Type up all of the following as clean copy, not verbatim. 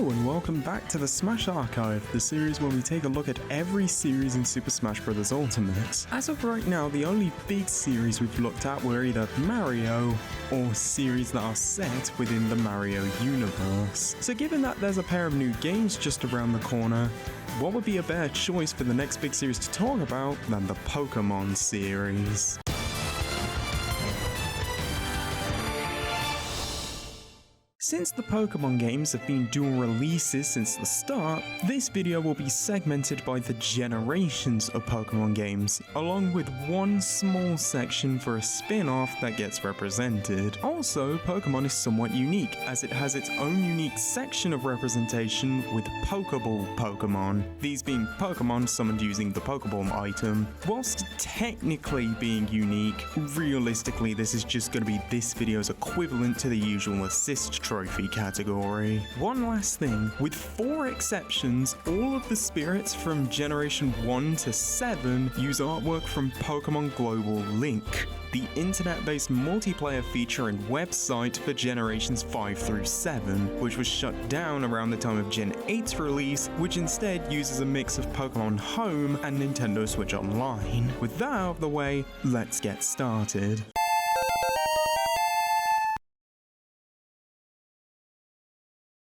Hello and welcome back to the Smash Archive, the series where we take a look at every series in Super Smash Bros. Ultimate. As of right now, the only big series we've looked at were either Mario or series that are set within the Mario universe. So given that there's a pair of new games just around the corner, what would be a better choice for the next big series to talk about than the Pokémon series? Since the Pokémon games have been dual releases since the start, this video will be segmented by the generations of Pokémon games, along with one small section for a spin-off that gets represented. Also, Pokémon is somewhat unique, as it has its own unique section of representation with Pokeball Pokémon, these being Pokémon summoned using the Pokeball item. Whilst technically being unique, realistically this is just going to be this video's equivalent to the usual assist trophy category. One last thing, with 4 exceptions, all of the spirits from Generation 1 to 7 use artwork from Pokémon Global Link, the internet-based multiplayer feature and website for Generations 5 through 7, which was shut down around the time of Gen 8's release, which instead uses a mix of Pokémon Home and Nintendo Switch Online. With that out of the way, let's get started.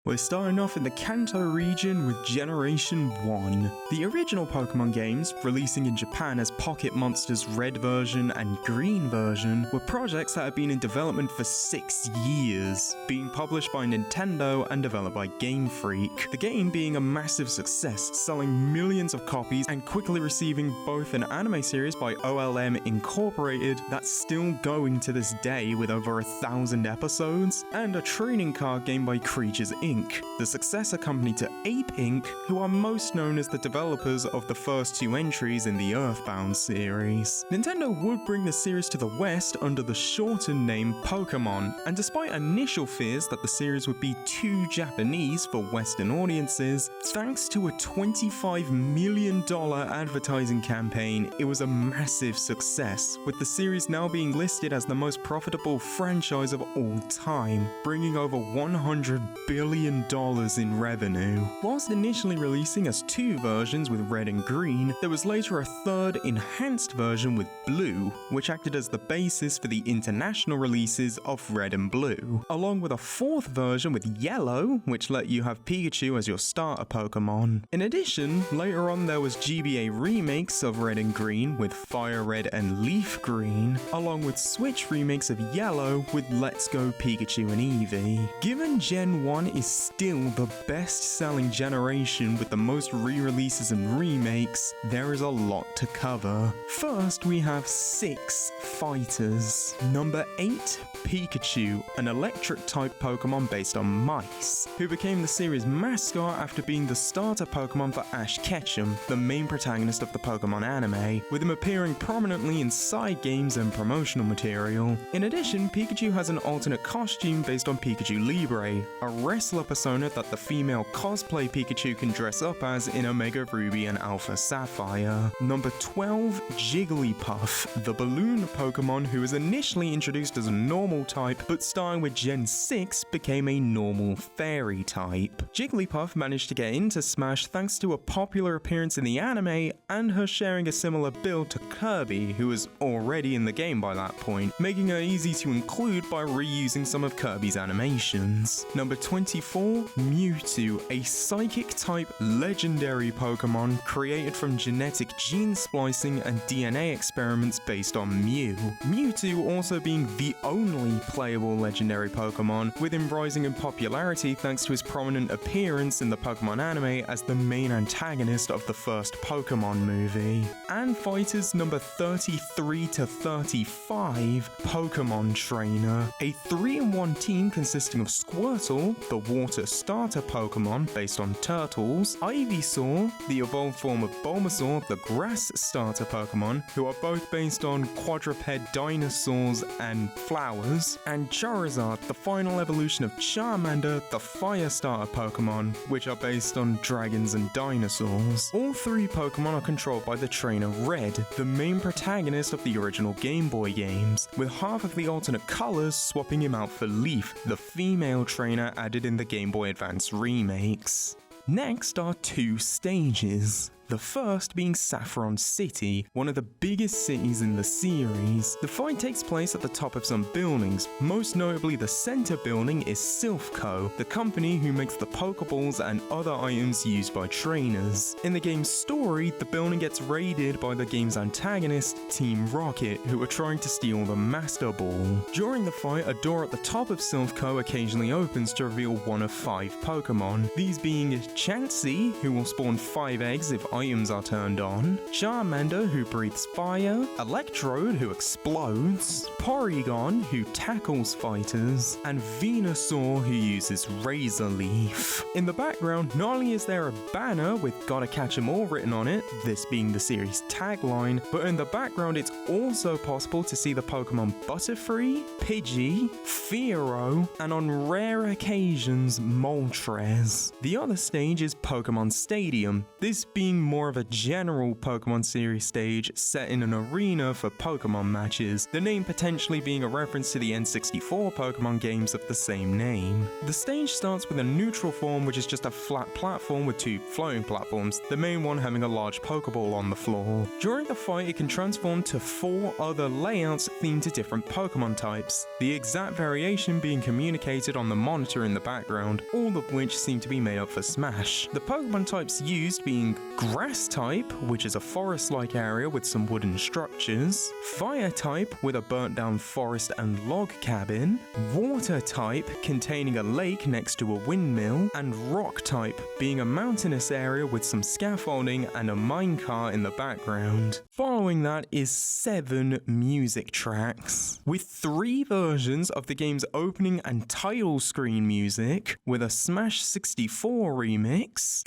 We're starting off in the Kanto region with Generation 1. The original Pokemon games, releasing in Japan as Pocket Monsters Red version and Green version, were projects that had been in development for 6 years, being published by Nintendo and developed by Game Freak. The game being a massive success, selling millions of copies and quickly receiving both an anime series by OLM Incorporated that's still going to this day with over 1,000 episodes, and a trading card game by Creatures Inc., the successor company to Ape Inc., who are most known as the developers of the first 2 entries in the Earthbound series. Nintendo would bring the series to the West under the shortened name Pokémon, and despite initial fears that the series would be too Japanese for Western audiences, thanks to a $25 million advertising campaign, it was a massive success, with the series now being listed as the most profitable franchise of all time, bringing over $100 billion in revenue. Whilst initially releasing as 2 versions with Red and Green, there was later a third enhanced version with Blue, which acted as the basis for the international releases of Red and Blue, along with a 4th version with Yellow, which let you have Pikachu as your starter Pokemon. In addition, later on there was GBA remakes of Red and Green with FireRed and LeafGreen, along with Switch remakes of Yellow with Let's Go Pikachu and Eevee. Given Gen 1 is still the best-selling generation with the most re-releases and remakes, there is a lot to cover. First, we have 6 fighters. Number 8, Pikachu, an electric-type Pokemon based on mice, who became the series' mascot after being the starter Pokemon for Ash Ketchum, the main protagonist of the Pokemon anime, with him appearing prominently in side games and promotional material. In addition, Pikachu has an alternate costume based on Pikachu Libre, a wrestler persona that the female cosplay Pikachu can dress up as in Omega Ruby and Alpha Sapphire. Number 12, Jigglypuff, the balloon Pokemon who was initially introduced as a normal type, but starting with Gen 6 became a normal fairy type. Jigglypuff managed to get into Smash thanks to a popular appearance in the anime and her sharing a similar build to Kirby, who was already in the game by that point, making her easy to include by reusing some of Kirby's animations. Number 24, Mewtwo, a psychic-type legendary Pokemon created from genetic gene splicing and DNA experiments based on Mew. Mewtwo also being the only playable legendary Pokemon, with him rising in popularity thanks to his prominent appearance in the Pokemon anime as the main antagonist of the first Pokemon movie. And fighters number 33 to 35, Pokemon Trainer, a 3-in-1 team consisting of Squirtle, the water starter Pokemon based on turtles, Ivysaur, the evolved form of Bulbasaur, the grass starter Pokemon, who are both based on quadruped dinosaurs and flowers, and Charizard, the final evolution of Charmander, the fire starter Pokemon, which are based on dragons and dinosaurs. All 3 Pokemon are controlled by the trainer Red, the main protagonist of the original Game Boy games, with half of the alternate colors swapping him out for Leaf, the female trainer added in the Game Boy Advance remakes. Next are two stages. The first being Saffron City, one of the biggest cities in the series. The fight takes place at the top of some buildings, most notably the center building is Silphco, the company who makes the Pokeballs and other items used by trainers. In the game's story, the building gets raided by the game's antagonist, Team Rocket, who are trying to steal the Master Ball. During the fight, a door at the top of Silphco occasionally opens to reveal one of 5 Pokemon, these being Chansey, who will spawn 5 eggs if items are turned on, Charmander, who breathes fire, Electrode, who explodes, Porygon, who tackles fighters, and Venusaur, who uses Razor Leaf. In the background, not only is there a banner with "Gotta Catch 'em All" written on it, this being the series tagline, but in the background it's also possible to see the Pokemon Butterfree, Pidgey, Fearow, and on rare occasions, Moltres. The other stage is Pokémon Stadium, this being more of a general Pokemon series stage set in an arena for Pokemon matches, the name potentially being a reference to the N64 Pokemon games of the same name. The stage starts with a neutral form, which is just a flat platform with 2 floating platforms, the main one having a large Pokeball on the floor. During the fight, it can transform to 4 other layouts themed to different Pokemon types, the exact variation being communicated on the monitor in the background, all of which seem to be made up for Smash. The Pokemon types used being Grass type, which is a forest-like area with some wooden structures, Fire type with a burnt down forest and log cabin, Water type containing a lake next to a windmill, and Rock type being a mountainous area with some scaffolding and a minecart in the background. Following that is 7 music tracks, with 3 versions of the game's opening and title screen music, with a Smash 64 remix,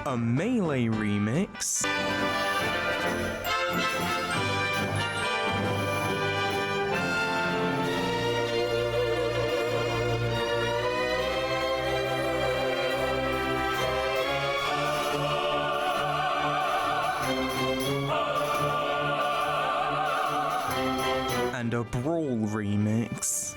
a Melee remix, and a Brawl remix.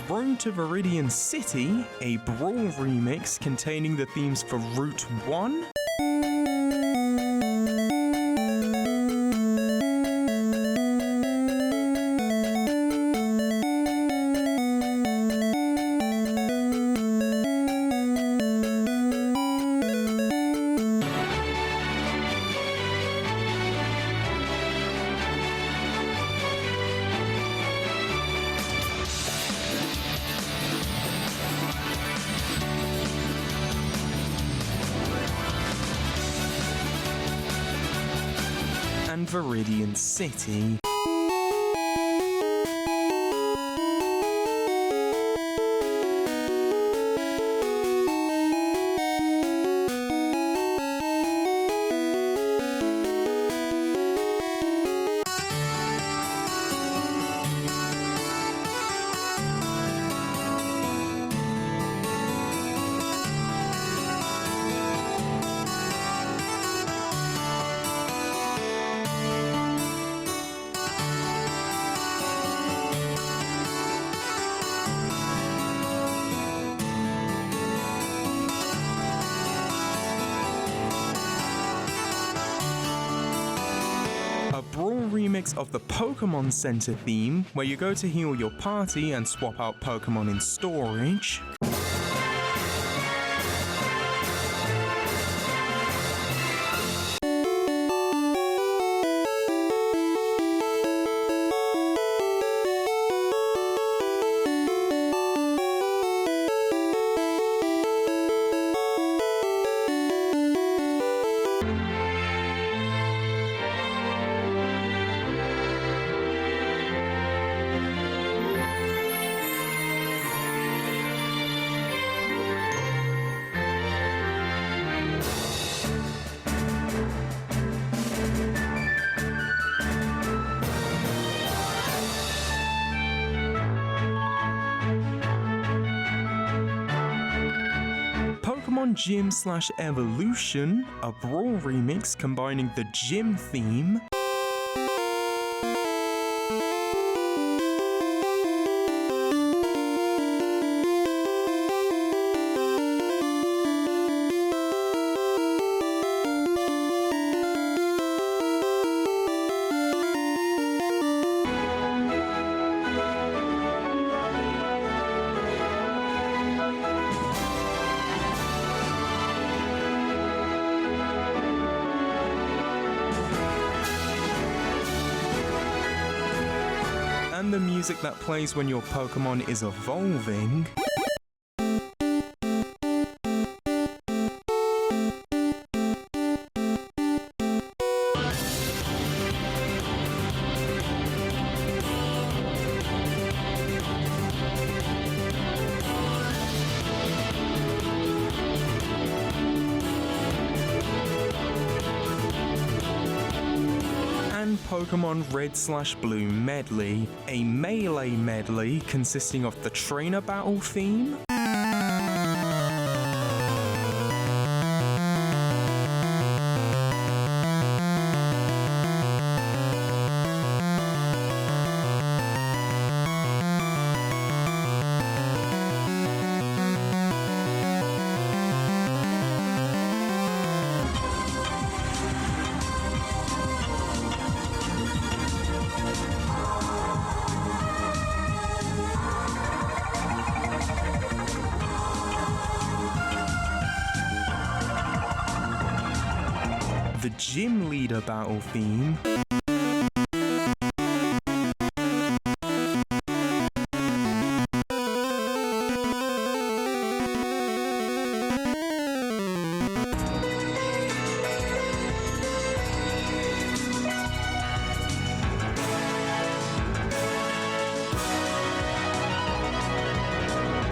Road to Viridian City, a Brawl remix containing the themes for Route 1, and Viridian City. Remix of the Pokémon Center theme, where you go to heal your party and swap out Pokémon in storage. Pokemon Gym/Evolution, a Brawl remix combining the gym theme, and the music that plays when your Pokemon is evolving. Pokemon Red/Blue Medley, a melee medley consisting of the trainer battle theme, the Gym Leader battle theme,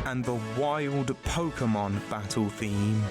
and the Wild Pokemon battle theme.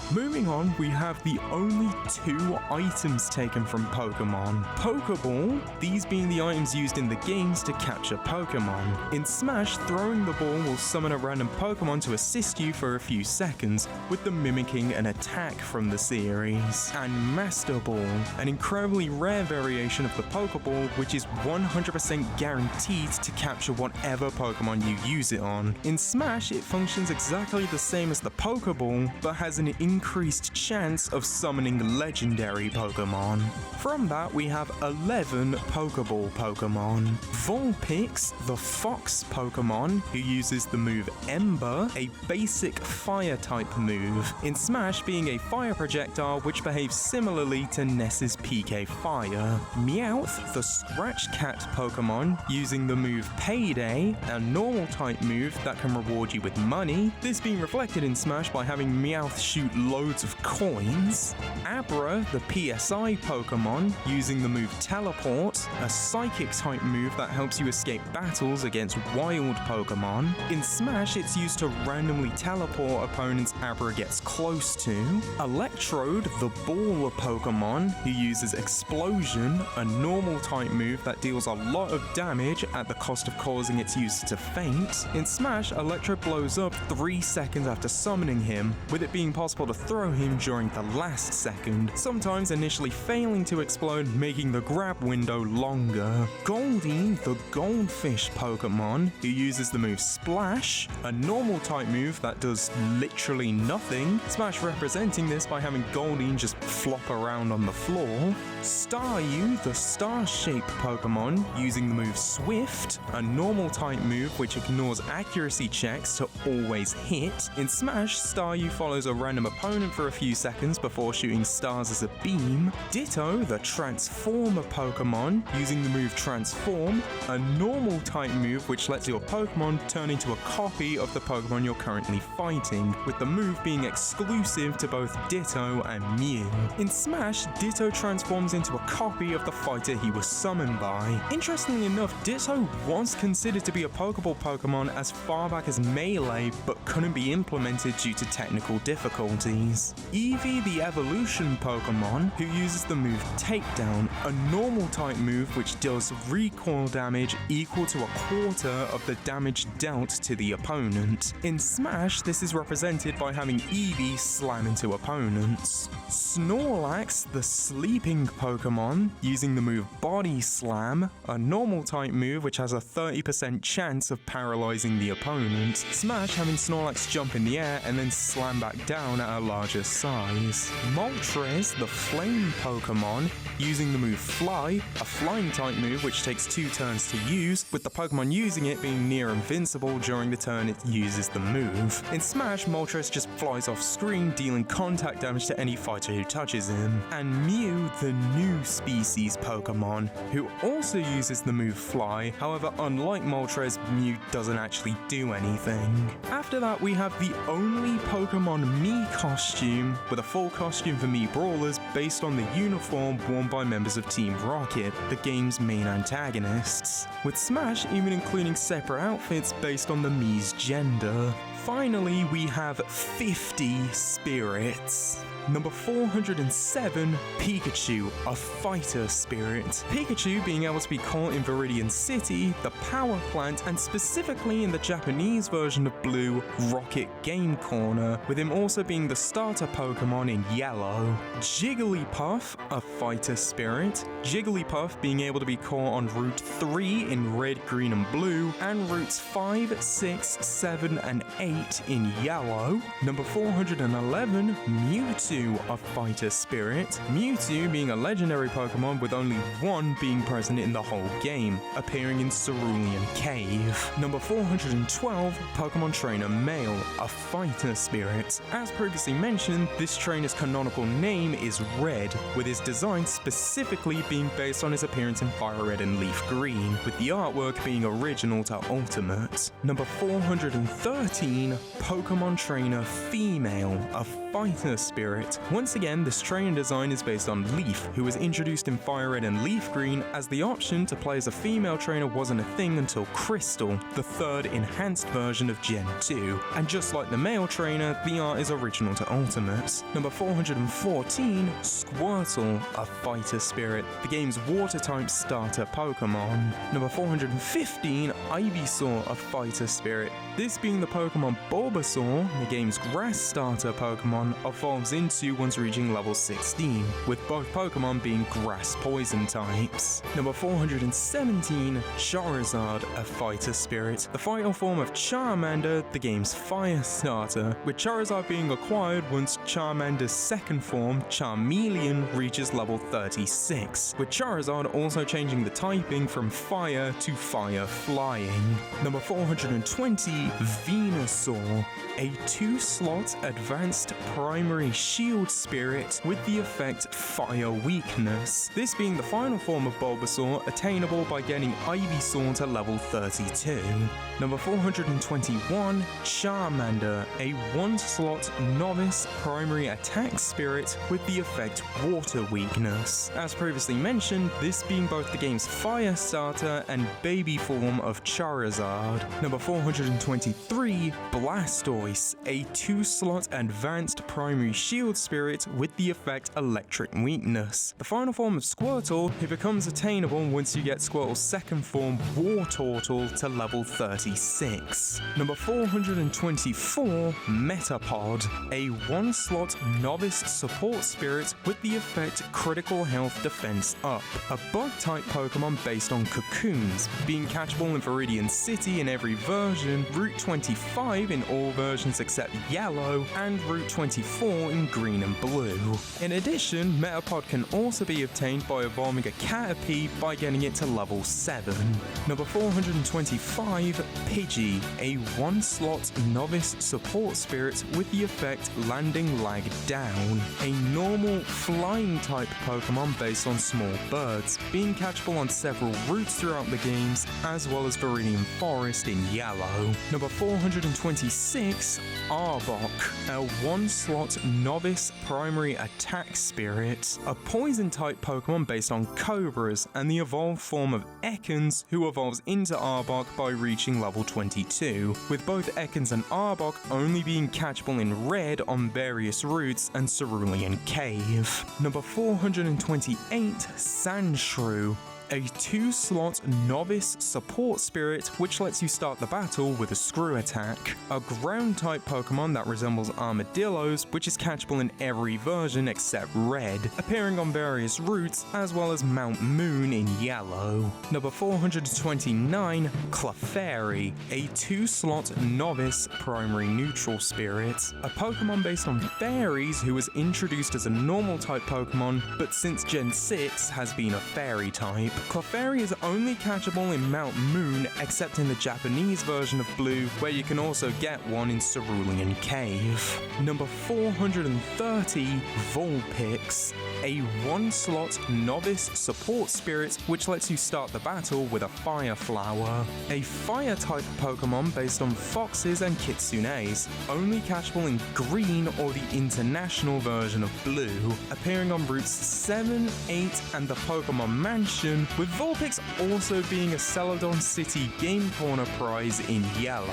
Moving on, we have the only 2 items taken from Pokemon. Pokeball, these being the items used in the games to capture Pokemon. In Smash, throwing the ball will summon a random Pokemon to assist you for a few seconds, with them mimicking an attack from the series. And Master Ball, an incredibly rare variation of the Pokeball, which is 100% guaranteed to capture whatever Pokemon you use it on. In Smash, it functions exactly the same as the Pokeball, but has an increased chance of summoning legendary Pokemon. From that, we have 11 Pokeball Pokemon. Vulpix, the Fox Pokemon, who uses the move Ember, a basic fire-type move. In Smash, being a fire projectile which behaves similarly to Ness's PK Fire. Meowth, the Scratch Cat Pokemon, using the move Payday, a normal-type move that can reward you with money. This being reflected in Smash by having Meowth shoot loads of coins. Abra, the PSI Pokemon, using the move Teleport, a psychic type move that helps you escape battles against wild Pokemon. In Smash, it's used to randomly teleport opponents Abra gets close to. Electrode, the Baller Pokemon, who uses Explosion, a normal type move that deals a lot of damage at the cost of causing its user to faint. In Smash, Electrode blows up 3 seconds after summoning him, with it being possible to throw him during the last second, sometimes initially failing to explode, making the grab window longer. Goldeen, the Goldfish Pokemon, who uses the move Splash, a normal type move that does literally nothing, Smash representing this by having Goldeen just flop around on the floor. Staryu, the Star-shaped Pokemon, using the move Swift, a normal type move which ignores accuracy checks to always hit. In Smash, Staryu follows a random opponent for a few seconds before shooting stars as a beam. Ditto, the Transformer Pokemon, using the move Transform, a normal type move which lets your Pokemon turn into a copy of the Pokemon you're currently fighting, with the move being exclusive to both Ditto and Mew. In Smash, Ditto transforms into a copy of the fighter he was summoned by. Interestingly enough, Ditto was considered to be a Pokeball Pokemon as far back as Melee, but couldn't be implemented due to technical difficulties. Eevee, the evolution Pokemon, who uses the move Takedown, a normal type move which deals recoil damage equal to a quarter of the damage dealt to the opponent. In Smash, this is represented by having Eevee slam into opponents. Snorlax, the sleeping Pokemon, using the move Body Slam, a normal type move which has a 30% chance of paralyzing the opponent. Smash having Snorlax jump in the air and then slam back down at a larger size. Moltres, the flame Pokemon, using the move Fly, a flying type move which takes 2 turns to use, with the Pokemon using it being near invincible during the turn it uses the move. In Smash, Moltres just flies off screen, dealing contact damage to any fighter who touches him. And Mew, the new species Pokemon, who also uses the move Fly, however unlike Moltres, Mew doesn't actually do anything. After that we have the only Pokemon Mii costume, with a full costume for Mii Brawlers based on the uniform worn by members of Team Rocket, the game's main antagonists, with Smash even including separate outfits based on the Mii's gender. Finally, we have 50 spirits. Number 407, Pikachu, a fighter spirit. Pikachu being able to be caught in Viridian City, the power plant, and specifically in the Japanese version of Blue, Rocket Game Corner, with him also being the starter Pokemon in Yellow. Jigglypuff, a fighter spirit. Jigglypuff being able to be caught on Route 3 in Red, Green, and Blue, and Routes 5, 6, 7, and 8 in Yellow. Number 411, Mewtwo, a fighter spirit. Mewtwo being a legendary Pokemon with only one being present in the whole game, appearing in Cerulean Cave. Number 412, Pokemon Trainer Male, a fighter spirit. As previously mentioned, this trainer's canonical name is Red, with his design specifically being based on his appearance in FireRed and LeafGreen, with the artwork being original to Ultimate. Number 413, Pokemon Trainer Female, a fighter spirit. Once again, this trainer design is based on Leaf, who was introduced in FireRed and LeafGreen, as the option to play as a female trainer wasn't a thing until Crystal, the third enhanced version of Gen 2. And just like the male trainer, the art is original to Ultimate. Number 414, Squirtle, a fighter spirit, the game's water-type starter Pokemon. Number 415, Ivysaur, a fighter spirit. This being the Pokemon Bulbasaur, the game's grass starter Pokemon, evolves into once reaching level 16, with both Pokemon being grass poison types. Number 417, Charizard, a fighter spirit, the final form of Charmander, the game's fire starter, with Charizard being acquired once Charmander's second form, Charmeleon, reaches level 36, with Charizard also changing the typing from fire to fire flying. Number 420, Venusaur, a 2-slot advanced primary shield spirit with the effect Fire Weakness, this being the final form of Bulbasaur, attainable by getting Ivysaur to level 32. Number 421, Charmander, a 1-slot novice primary attack spirit with the effect Water Weakness. As previously mentioned, this being both the game's fire starter and baby form of Charizard. Number 423, Blastoise, a 2-slot advanced primary shield spirit with the effect Electric Weakness, the final form of Squirtle, who becomes attainable once you get Squirtle's second form, Wartortle, to level 36. Number 424, Metapod, a 1-slot novice support spirit with the effect Critical Health Defense Up, a bug-type Pokemon based on cocoons, being catchable in Viridian City in every version, Route 25 in all versions except Yellow, and Route 24 in Green and Blue. In addition, Metapod can also be obtained by evolving a Caterpie by getting it to level 7. Number 425, Pidgey, a 1-slot Novice Support Spirit with the effect Landing Lag Down, a normal flying type Pokemon based on small birds, being catchable on several routes throughout the games, as well as Viridian Forest in yellow. Number 426, Arbok, a 1-slot Novice Primary Attack Spirit, a poison type Pokemon based on Cobras and the evolved form of Ekans, who evolves into Arbok by reaching level 22, with both Ekans and Arbok only being catchable in red on various routes and Cerulean Cave. Number 428, Sandshrew, a 2-slot Novice Support Spirit which lets you start the battle with a Screw attack, a ground-type Pokemon that resembles armadillos which is catchable in every version except red, appearing on various routes as well as Mount Moon in yellow. Number 429, Clefairy, a 2-slot Novice Primary Neutral Spirit, a Pokemon based on fairies who was introduced as a normal-type Pokemon but since Gen 6 has been a fairy type. Clefairy is only catchable in Mount Moon except in the Japanese version of Blue, where you can also get one in Cerulean Cave. Number 430, Vulpix, a 1-slot Novice Support Spirit which lets you start the battle with a Fire Flower, a Fire-type Pokemon based on foxes and kitsunes, only catchable in Green or the international version of Blue, appearing on routes 7, 8 and the Pokemon Mansion, with Vulpix also being a Celadon City Game Corner prize in yellow.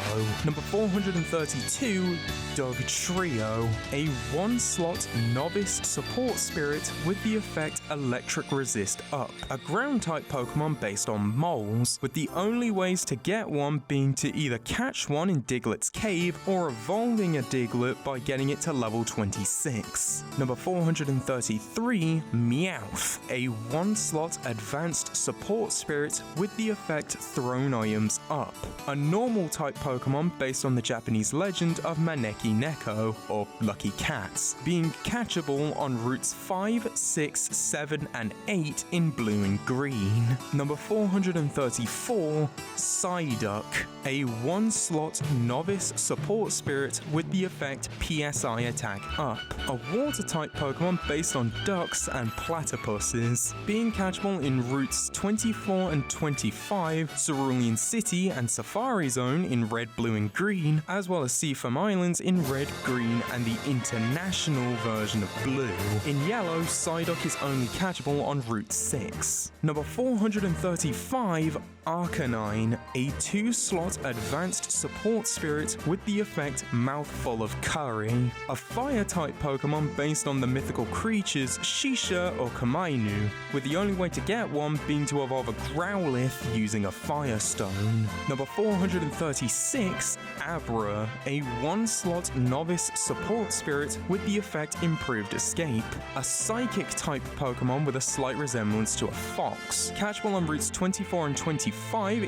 Number 432, Dugtrio, a 1-slot Novice Support Spirit with the effect Electric Resist Up, a ground-type Pokemon based on moles, with the only ways to get one being to either catch one in Diglett's Cave or evolving a Diglett by getting it to level 26. Number 433, Meowth, a 1-slot Advanced Support Spirit with the effect Thrown Items Up, a normal-type Pokemon based on the Japanese legend of Maneki Neko, or Lucky Cats, being catchable on routes 5, 6, 7 and 8 in Blue and Green. Number 434, Psyduck, a 1-slot Novice Support Spirit with the effect PSI Attack Up, a Water-type Pokemon based on ducks and platypuses, being catchable in routes 24 and 25, Cerulean City and Safari Zone in Red, Blue and Green, as well as Seafoam Islands in Red, Green and the international version of Blue. In yellow, Psyduck is only catchable on Route 6. Number 435, Arcanine, a 2-slot Advanced Support Spirit with the effect Mouthful of Curry, a Fire-type Pokemon based on the mythical creatures Shisha or Kamainu, with the only way to get one being to evolve a Growlithe using a Firestone. Number 436, Abra, a 1-slot Novice Support Spirit with the effect Improved Escape, a Psychic-type Pokemon with a slight resemblance to a fox, catchable on routes 24 and 25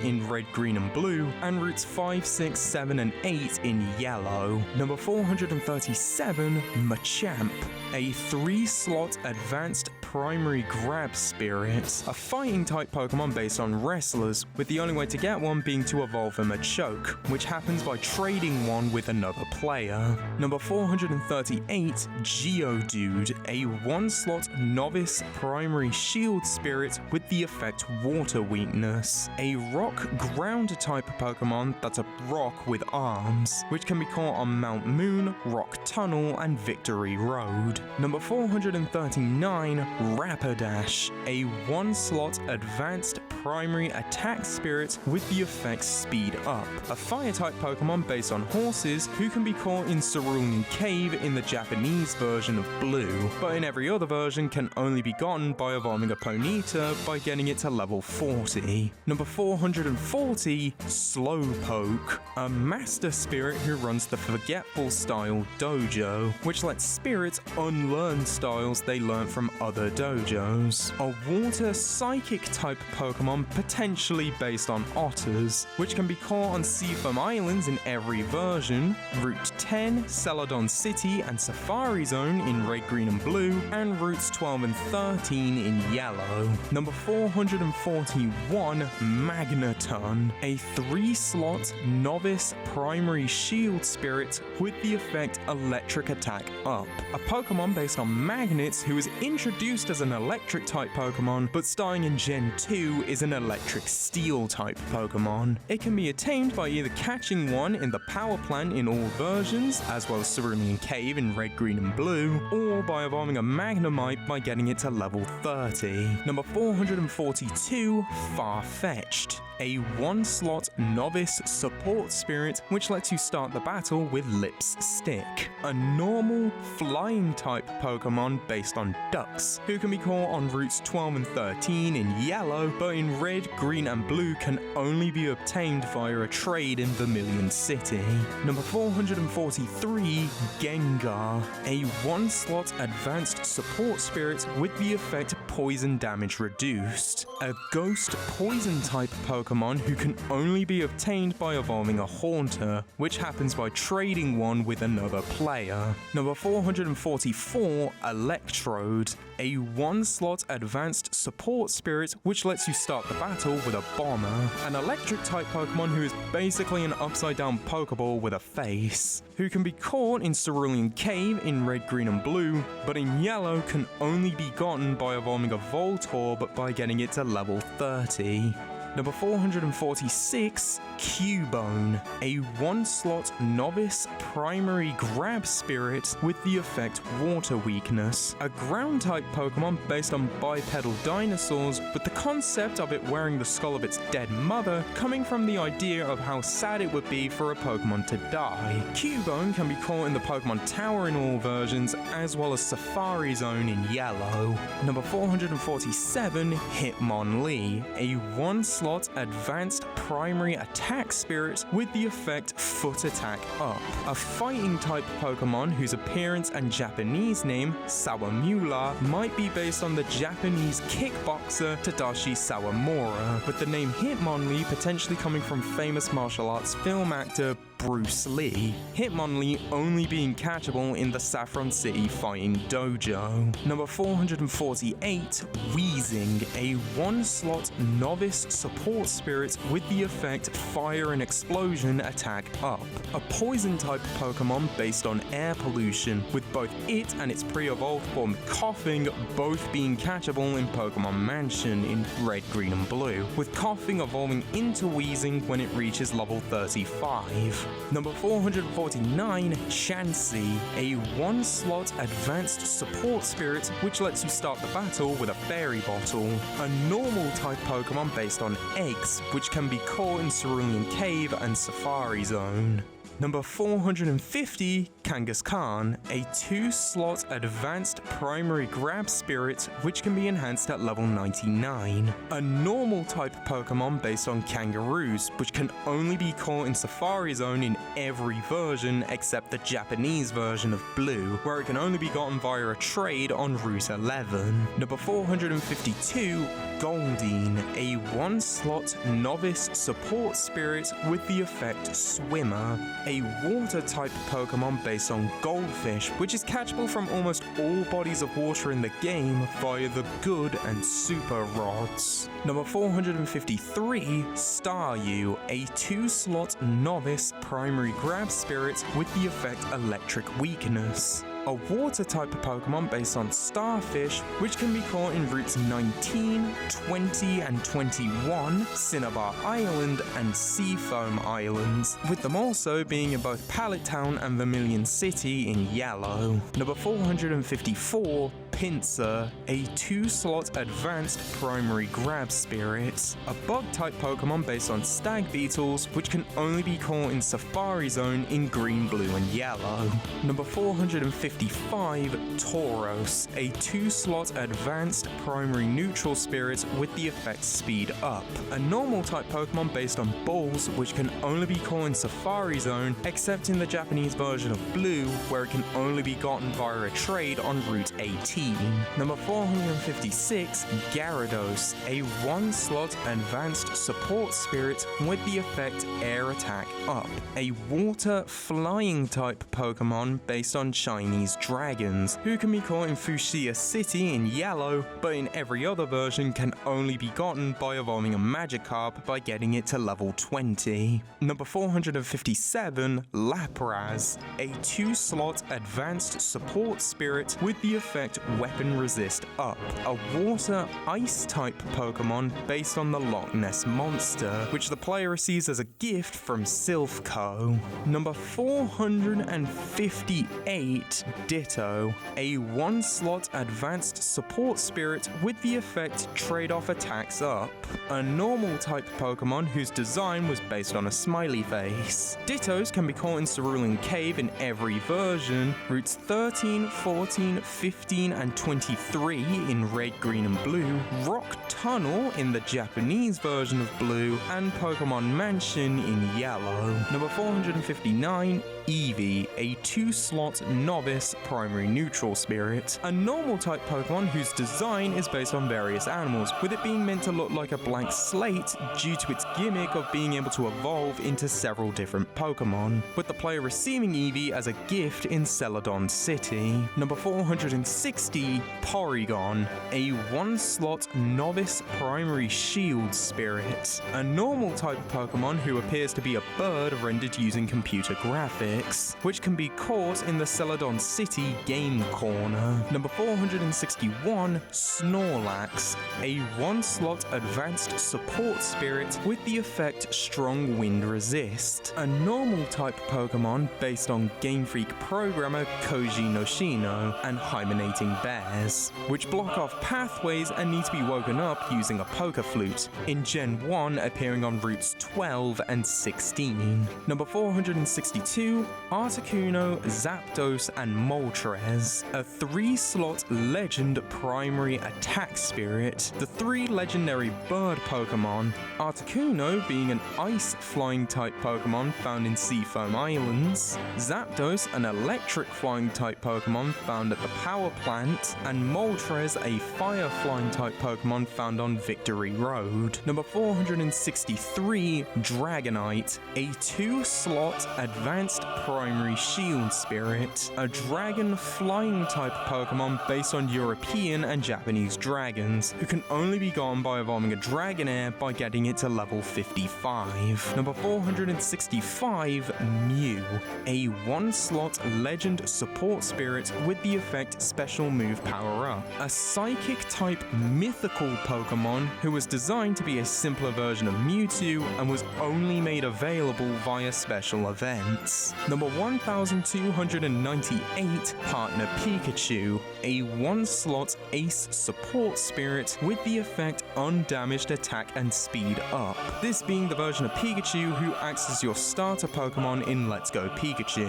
in Red, Green and Blue, and routes 5, 6, 7 and 8 in yellow. Number 437, Machamp, a 3-slot Advanced Primary Grab Spirit, a fighting-type Pokemon based on wrestlers, with the only way to get one being to evolve a Machoke, which happens by trading one with another player. Number 438, Geodude, a 1-slot Novice Primary Shield Spirit with the effect Water Weakness, a rock ground-type Pokemon that's a rock with arms, which can be caught on Mount Moon, Rock Tunnel, and Victory Road. Number 439, Rapidash, a 1-slot Advanced Primary Attack Spirit with the effect Speed Up, a Fire-type Pokemon based on horses who can be caught in Cerulean Cave in the Japanese version of Blue, but in every other version can only be gotten by evolving a Ponyta by getting it to level 40. Number 440, Slowpoke, a Master Spirit who runs the Forgetful Style Dojo, which lets spirits unlearn styles they learn from other other dojos. A water psychic type Pokemon potentially based on otters, which can be caught on Seafoam Islands in every version, Route 10, Celadon City and Safari Zone in red, green and blue, and Routes 12 and 13 in yellow. Number 441, Magneton, a 3-slot novice primary shield spirit with the effect Electric Attack Up. A Pokemon based on magnets who is introduced as an electric type Pokemon, but starting in Gen 2 is an electric steel type Pokemon. It can be attained by either catching one in the power plant in all versions, as well as Cerulean Cave in red, green and blue, or by evolving a Magnemite by getting it to level 30. Number 442, Farfetch'd, a 1-slot novice support spirit which lets you start the battle with Lips Stick. A normal flying type Pokemon based on ducks, who can be caught on routes 12 and 13 in yellow, but in red, green and blue can only be obtained via a trade in Vermilion City. Number 443, Gengar, a 1-slot advanced support spirit with the effect Poison Damage Reduced. A ghost poison type Pokemon who can only be obtained by evolving a Haunter, which happens by trading one with another player. Number 444, Electrode, a 1-slot advanced support spirit which lets you start the battle with a Bomber. An electric type Pokemon who is basically an upside down Pokeball with a face, who can be caught in Cerulean Cave in red, green and blue, but in yellow can only be gotten by evolving a Voltorb but by getting it to level 30. Number 446, Cubone, a 1-slot novice primary grab spirit with the effect Water Weakness. A ground type Pokemon based on bipedal dinosaurs, with the concept of it wearing the skull of its dead mother coming from the idea of how sad it would be for a Pokemon to die. Cubone can be caught in the Pokemon Tower in all versions, as well as Safari Zone in yellow. Number 447, Hitmonlee, a 1-slot advanced primary attack spirit with the effect Foot Attack Up. A fighting type Pokemon whose appearance and Japanese name, Sawamura, might be based on the Japanese kickboxer Tadashi Sawamura, with the name Hitmonlee potentially coming from famous martial arts film actor Bruce Lee. Hitmonlee only being catchable in the Saffron City Fighting Dojo. Number 448, Weezing, a 1-slot novice support spirit with the effect Fire and Explosion Attack Up. A poison type Pokemon based on air pollution, with both it and its pre-evolved form Coughing both being catchable in Pokemon Mansion in red, green and blue, with Coughing evolving into Weezing when it reaches level 35. Number 449, Chansey, a 1-slot advanced support spirit which lets you start the battle with a fairy bottle. A normal type Pokemon based on eggs, which can be caught in Cerulean Cave and Safari Zone. Number 450, Kangaskhan, a 2-slot advanced primary grab spirit which can be enhanced at level 99. A normal type Pokemon based on kangaroos, which can only be caught in Safari Zone in every version except the Japanese version of Blue, where it can only be gotten via a trade on Route 11. Number 452, Goldeen, a 1-slot novice support spirit with the effect Swimmer. A water-type Pokemon based on Goldfish, which is catchable from almost all bodies of water in the game via the Good and Super Rods. Number 453, Staryu, a 2-slot novice primary grab spirit with the effect Electric Weakness. A water-type Pokemon based on Starfish, which can be caught in routes 19, 20, and 21, Cinnabar Island, and Seafoam Islands, with them also being in both Pallet Town and Vermilion City in yellow. Number 454, Pinsir, a 2-slot advanced primary grab spirit. A bug-type Pokemon based on Stag Beetles, which can only be caught in Safari Zone in green, blue, and yellow. Number 455, 155, Tauros, a 2-slot advanced primary neutral spirit with the effect Speed Up. A normal type Pokemon based on Bulls, which can only be caught in Safari Zone, except in the Japanese version of Blue, where it can only be gotten via a trade on Route 18. Number 456, Gyarados, a 1-slot advanced support spirit with the effect Air Attack Up. A water flying type Pokemon based on Chinese dragons, who can be caught in Fuchsia City in yellow, but in every other version can only be gotten by evolving a Magikarp by getting it to level 20. Number 457, Lapras, a 2-slot advanced support spirit with the effect Weapon Resist Up. A water ice type Pokemon based on the Loch Ness Monster, which the player receives as a gift from Silphco. Number 458, Ditto, a 1-slot advanced support spirit with the effect Trade-Off Attacks Up. A normal type Pokemon whose design was based on a smiley face. Dittos can be caught in Cerulean Cave in every version, routes 13, 14, 15, and 23 in Red, Green, and Blue, Rock Tunnel in the Japanese version of Blue, and Pokemon Mansion in Yellow. Number 459, Eevee, a 2-slot novice primary neutral spirit. A normal type Pokemon whose design is based on various animals, with it being meant to look like a blank slate due to its gimmick of being able to evolve into several different Pokemon, with the player receiving Eevee as a gift in Celadon City. Number 460, Porygon, a 1-slot novice primary shield spirit. A normal type Pokemon who appears to be a bird rendered using computer graphics, which can be caught in the Celadon City Game Corner. Number 461, Snorlax, a 1-slot advanced support spirit with the effect Strong Wind Resist. A normal type Pokemon based on Game Freak programmer Koji Noshino and Hymenating Bears, which block off pathways and need to be woken up using a Poké Flute, in Gen 1 appearing on routes 12 and 16. Number 462, Articuno, Zapdos, and Moltres, a 3-slot legend primary attack spirit. The 3 legendary bird Pokemon, Articuno being an ice flying type Pokemon found in Seafoam Islands, Zapdos an electric flying type Pokemon found at the power plant, and Moltres a fire flying type Pokemon found on Victory Road. Number 463, Dragonite, a 2-slot advanced primary shield spirit, a dragon flying type Pokemon based on European and Japanese dragons, who can only be gotten by evolving a Dragonair by getting it to level 55. Number 465, Mew, a 1-slot legend support spirit with the effect Special Move Power Up, a psychic type mythical Pokemon who was designed to be a simpler version of Mewtwo and was only made available via special events. Number 1298, Partner Pikachu, a 1-slot ace support spirit with the effect Undamaged Attack and Speed Up, this being the version of Pikachu who acts as your starter Pokemon in Let's Go Pikachu.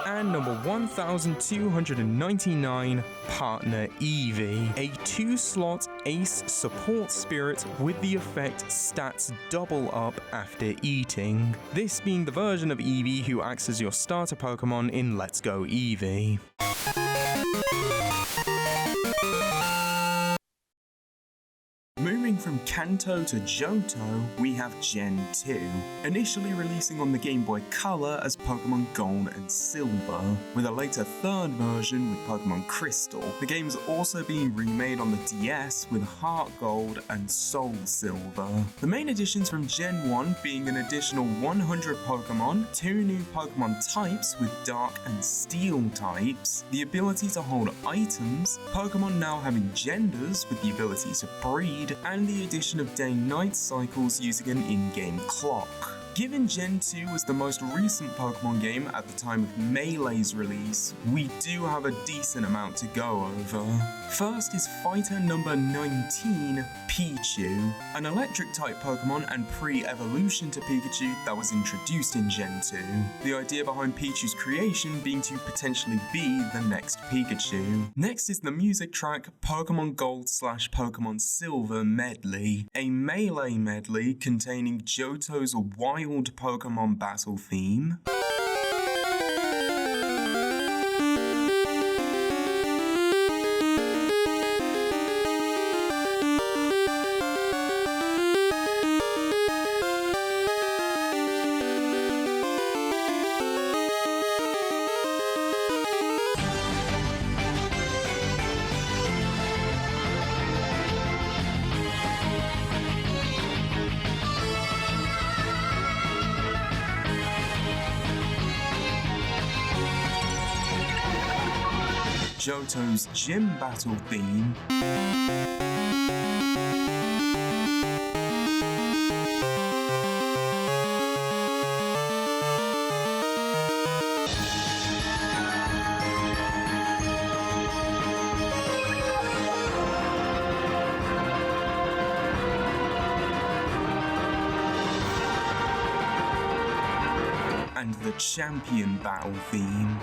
And number 1299, Partner Eevee, a 2-slot ace support spirit with the effect Stats Double Up after eating, this being the version of Eevee who acts as your starter Pokemon in Let's Go Eevee. Moving from Kanto to Johto, we have Gen 2, initially releasing on the Game Boy Color as Pokémon Gold and Silver, with a later third version with Pokémon Crystal. The game's also being remade on the DS with HeartGold and SoulSilver. The main additions from Gen 1 being an additional 100 Pokémon, 2 new Pokémon types with Dark and Steel types, the ability to hold items, Pokémon now having genders with the ability to breed, and the addition of day-night cycles using an in-game clock. Given Gen 2 was the most recent Pokemon game at the time of Melee's release, we do have a decent amount to go over. First is fighter number 19, Pichu, an electric-type Pokemon and pre-evolution to Pikachu that was introduced in Gen 2. The idea behind Pichu's creation being to potentially be the next Pikachu. Next is the music track Pokémon Gold / Pokémon Silver Medley, a melee medley containing Johto's wild Pokemon battle theme. Johto's gym battle theme. And the champion battle theme.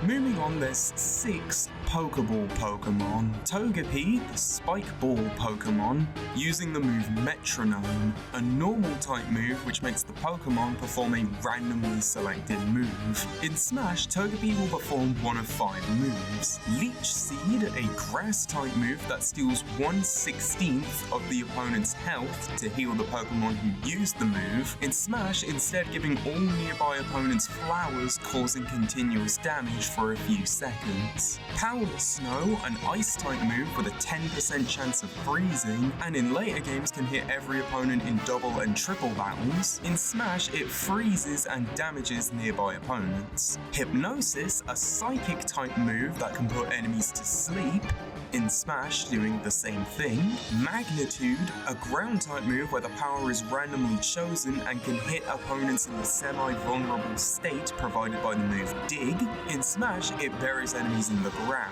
Moving on, there's 6 Pokeball Pokemon. Togepi, the Spike Ball Pokemon, using the move Metronome, a normal type move which makes the Pokemon perform a randomly selected move. In Smash, Togepi will perform one of 5 moves. Leech Seed, a grass type move that steals 1/16 of the opponent's health to heal the Pokemon who used the move. In Smash, instead giving all nearby opponents flowers, causing continuous damage for a few seconds. Powder Snow, an ice-type move with a 10% chance of freezing, and in later games can hit every opponent in double and triple battles. In Smash, it freezes and damages nearby opponents. Hypnosis, a psychic-type move that can put enemies to sleep. In Smash, doing the same thing. Magnitude, a ground-type move where the power is randomly chosen and can hit opponents in the semi-vulnerable state provided by the move Dig. In Smash, it buries enemies in the ground.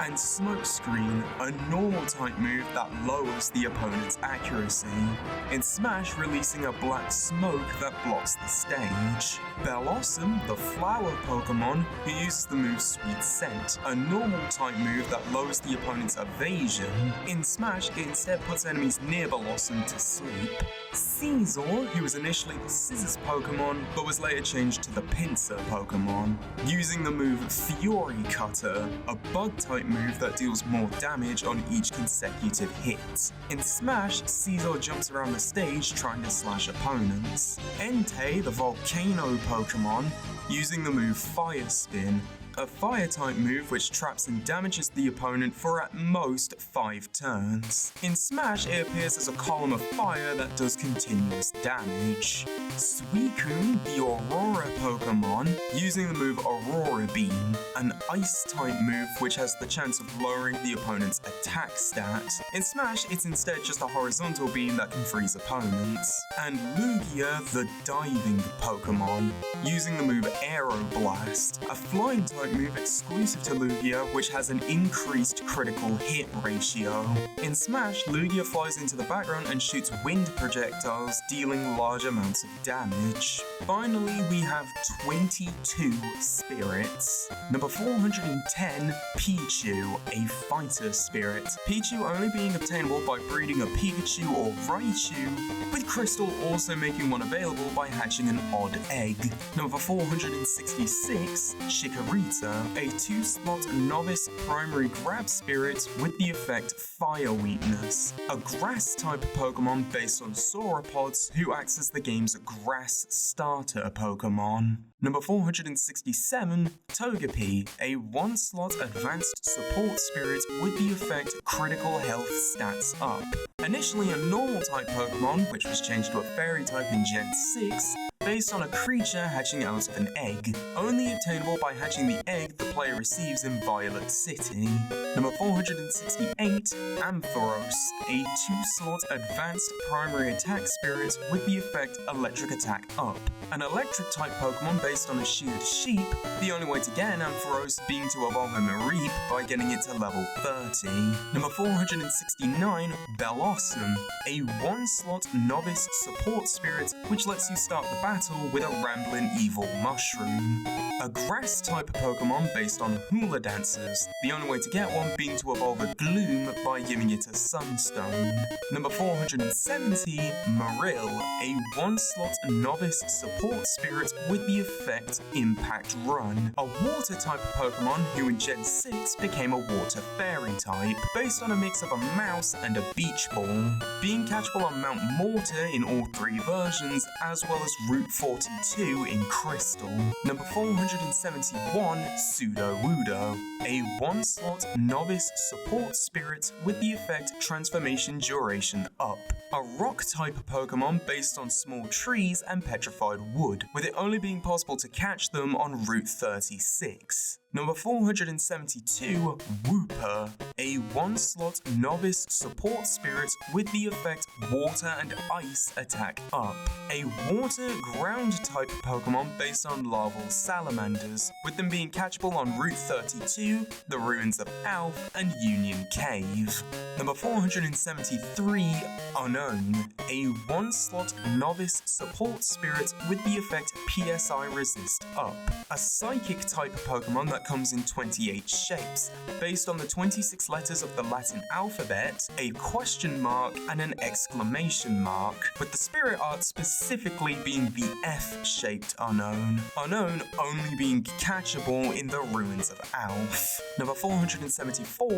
And Smokescreen, a normal-type move that lowers the opponent's accuracy. In Smash, releasing a black smoke that blocks the stage. Bellossom, the flower Pokemon, who uses the move Sweet Scent, a normal-type move that lowers the opponent's evasion. In Smash, it instead puts enemies near Bellossom to sleep. Caesar, who was initially the Scissors Pokemon, but was later changed to the Pinsir Pokemon, using the move Fury Cutter, a bug-type move that deals more damage on each consecutive hit. In Smash, Caesar jumps around the stage trying to slash opponents. Entei, the Volcano Pokemon, using the move Fire Spin, a fire-type move which traps and damages the opponent for at most 5 turns. In Smash, it appears as a column of fire that does continuous damage. Suicune, the Aurora Pokemon, using the move Aurora Beam, an ice-type move which has the chance of lowering the opponent's attack stat. In Smash, it's instead just a horizontal beam that can freeze opponents. And Lugia, the Diving Pokemon, using the move Aeroblast, a flying-type move exclusive to Lugia which has an increased critical hit ratio. In Smash, Lugia flies into the background and shoots wind projectiles, dealing large amounts of damage. Finally, we have 22 spirits. Number 410, Pichu, a fighter spirit. Pichu only being obtainable by breeding a Pikachu or Raichu, with Crystal also making one available by hatching an odd egg. Number 466, Chikorita, Dancer, a 2-slot Novice Primary Grab Spirit with the effect Fire Weakness, a Grass-type Pokemon based on Sauropods who acts as the game's Grass Starter Pokemon. Number 467, Togepi, a 1-slot Advanced Support Spirit with the effect Critical Health Stats Up. Initially a Normal-type Pokemon, which was changed to a Fairy-type in Gen 6, based on a creature hatching out of an egg, only obtainable by hatching the egg the player receives in Violet City. Number 468, Ampharos, a 2-slot Advanced Primary Attack Spirit with the effect Electric Attack Up. An Electric-type Pokemon based on a Sheared Sheep, the only way to get an Ampharos being to evolve a Mareep by getting it to level 30. Number 469, Bellossom, a 1-slot Novice Support Spirit which lets you start the battle with a Rambling Evil Mushroom. A Grass-type Pokemon based on Hula Dancers, the only way to get one being to evolve a Gloom by giving it a Sunstone. Number 470, Marill, a 1-slot Novice Support Spirit with the effect Impact Run, a Water-type Pokemon who in Gen 6 became a Water Fairy type, based on a mix of a mouse and a beach ball, being catchable on Mount Mortar in all 3 versions, as well as Route 42 in Crystal. Number 471, Sudowoodo, a 1-slot Novice Support Spirit with the effect Transformation Duration Up, a Rock-type Pokemon based on small trees and petrified wood, with it only being possible to catch them on Route 36. Number 472, Wooper, a 1-slot Novice Support Spirit with the effect Water and Ice Attack Up, a Water Ground-type Pokemon based on larval salamanders, with them being catchable on Route 32, the Ruins of Alph, and Union Cave. Number 473, Unknown, a 1-slot Novice Support Spirit with the effect PSI Resist Up, a Psychic-type Pokemon that comes in 28 shapes, based on the 26 letters of the Latin alphabet, a question mark, and an exclamation mark, with the spirit art specifically being the F-shaped Unknown. Unknown only being catchable in the Ruins of Alph. Number 474,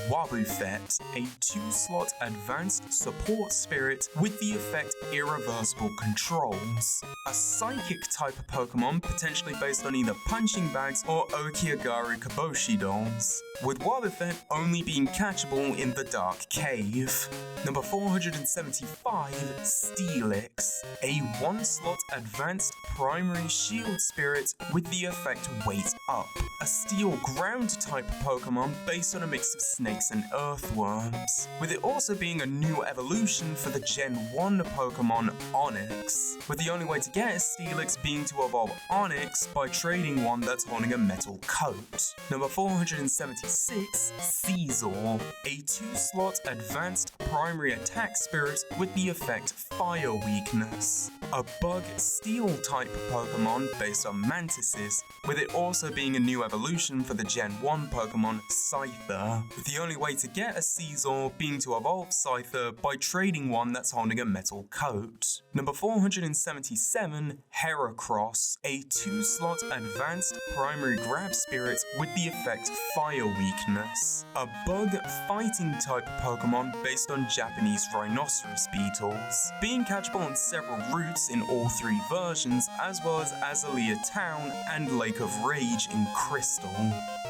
Wobbuffet, a 2-slot Advanced Support Spirit with the effect Irreversible Controls, a Psychic-type Pokemon potentially based on either punching bags or Okiagaru Kaboshi dolls, with Wobbuffet only being catchable in the Dark Cave. Number 475, Steelix, a 1-slot Advanced Primary Shield Spirit with the effect Weight Up, a Steel Ground-type Pokemon based on a mix of snakes and earthworms, with it also being a new evolution for the Gen 1 Pokemon Onix, with the only way to get a Steelix being to evolve Onix by trading one that's holding a metal coat. Number 476, Caesar, a 2-slot Advanced Primary Attack Spirit with the effect Fire Weakness, a Bug Steel-type Pokemon based on Mantises, with it also being a new evolution for the Gen 1 Pokemon Scyther, with the only way to get a Caesar being to evolve Scyther by trading one that's holding a metal coat. Number 477, Heracross, a 2-slot Advanced Primary Grab Spirit with the effect Fire Weakness, a Bug Fighting-type Pokemon based on Japanese rhinoceros beetles, being catchable on several routes in all 3 versions, as well as Azalea Town and Lake of Rage in Crystal.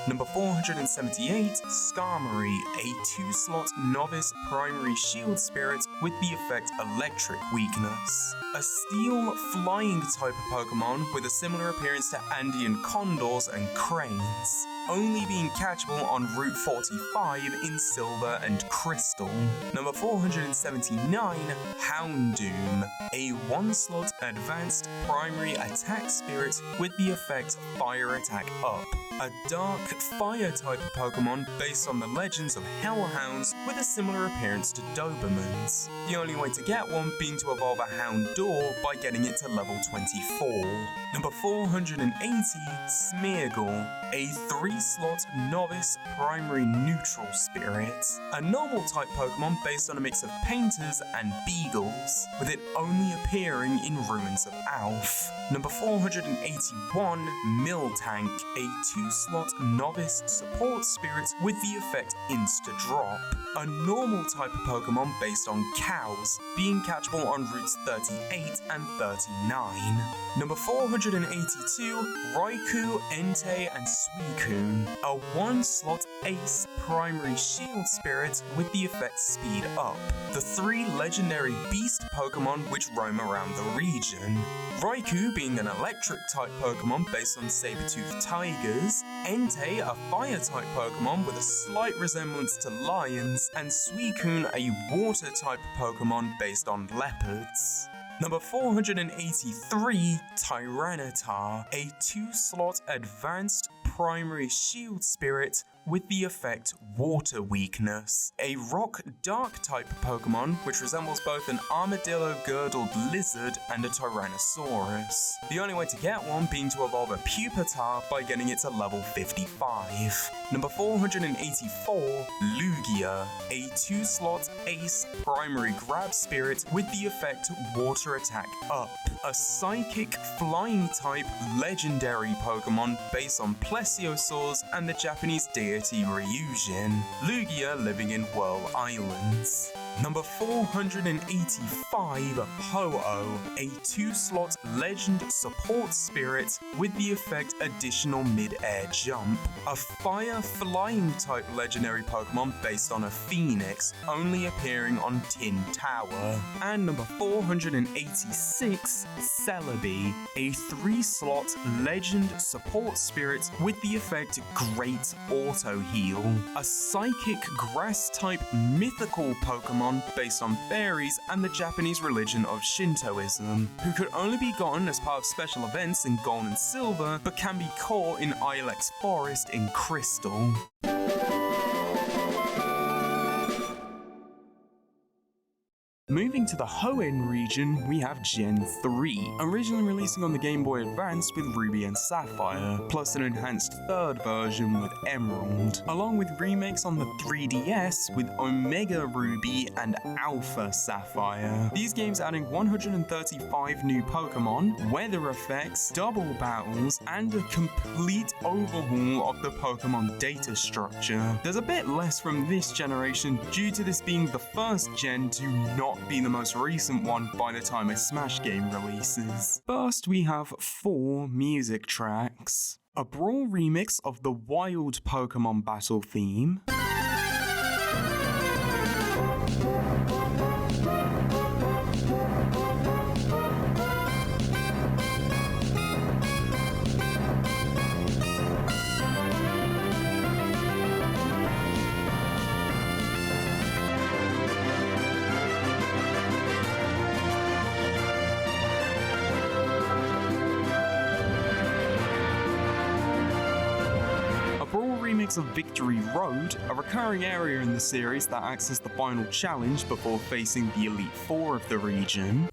Number 478, Skarmory, a 2-slot Novice Primary Shield Spirit with the effect Electric Weakness, a Steel Flying-type Pokemon with a similar appearance to Andean condors and cranes, only being catchable on Route 45 in Silver and Crystal. Number 479, Houndoom, a 1-slot Advanced Primary Attack Spirit with the effect Fire Attack Up, a Dark Fire-type Pokemon based on the legends of Hellhounds with a similar appearance to Dobermans, the only way to get one being to evolve a Houndour by getting it to level 24. Number 480, Smeargle, a 3 3-slot Novice Primary Neutral Spirit, a normal type Pokemon based on a mix of Painters and Beagles, with it only appearing in Ruins of Alph. Number 481, Miltank, a 2-slot Novice Support Spirit with the effect Insta-Drop, a normal type of Pokemon based on cows, being catchable on routes 38 and 39. Number 482, Raikou, Entei, and Suicune, a 1-slot Ace Primary Shield Spirit with the effect Speed Up, the 3 legendary Beast Pokemon which roam around the region. Raikou being an Electric-type Pokemon based on Sabertooth Tigers, Entei a Fire-type Pokemon with a slight resemblance to lions, and Suicune a Water-type Pokemon based on leopards. Number 483, Tyranitar, a 2-slot Advanced Primary Shield Spirit with the effect Water Weakness, a Rock Dark type Pokemon which resembles both an armadillo-girdled lizard and a Tyrannosaurus. The only way to get one being to evolve a Pupitar by getting it to level 55. Number 484, Lugia, a 2-slot Ace Primary Grab Spirit with the effect Water Attack Up, a Psychic Flying type legendary Pokemon based on Plesiosaurs and the Japanese deity Ryujin, Lugia living in Whirl Islands. Number 485, Ho-Oh, a 2-slot Legend Support Spirit with the effect Additional Mid-Air Jump, a Fire Flying type legendary Pokemon based on a Phoenix, only appearing on Tin Tower. And number 486, Celebi, a 3-slot Legend Support Spirit with the effect Great Auto Heal, a Psychic Grass type mythical Pokemon based on fairies and the Japanese religion of Shintoism, who could only be gotten as part of special events in Gold and Silver, but can be caught in Ilex Forest in Crystal. Moving to the Hoenn region, we have Gen 3, originally releasing on the Game Boy Advance with Ruby and Sapphire, plus an enhanced 3rd version with Emerald, along with remakes on the 3DS with Omega Ruby and Alpha Sapphire. These games adding 135 new Pokemon, weather effects, double battles, and a complete overhaul of the Pokemon data structure. There's a bit less from this generation due to this being the first gen to not be the most recent one by the time a Smash game releases. First, we have 4 music tracks. A Brawl remix of the Wild Pokemon battle theme. Of Victory Road, a recurring area in the series that acts as the final challenge before facing the Elite Four of the region.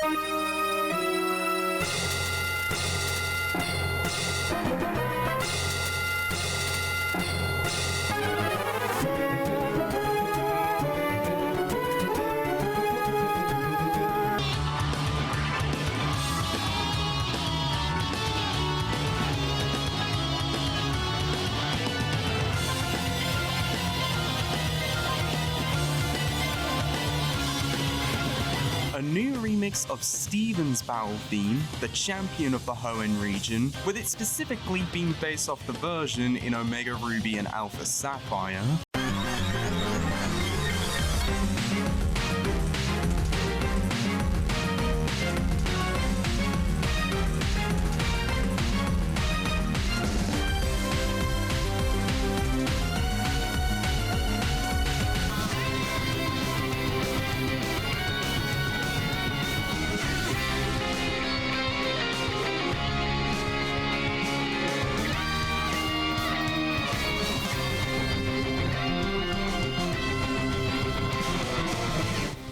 A new remix of Steven's battle theme, the champion of the Hoenn region, with it specifically being based off the version in Omega Ruby and Alpha Sapphire.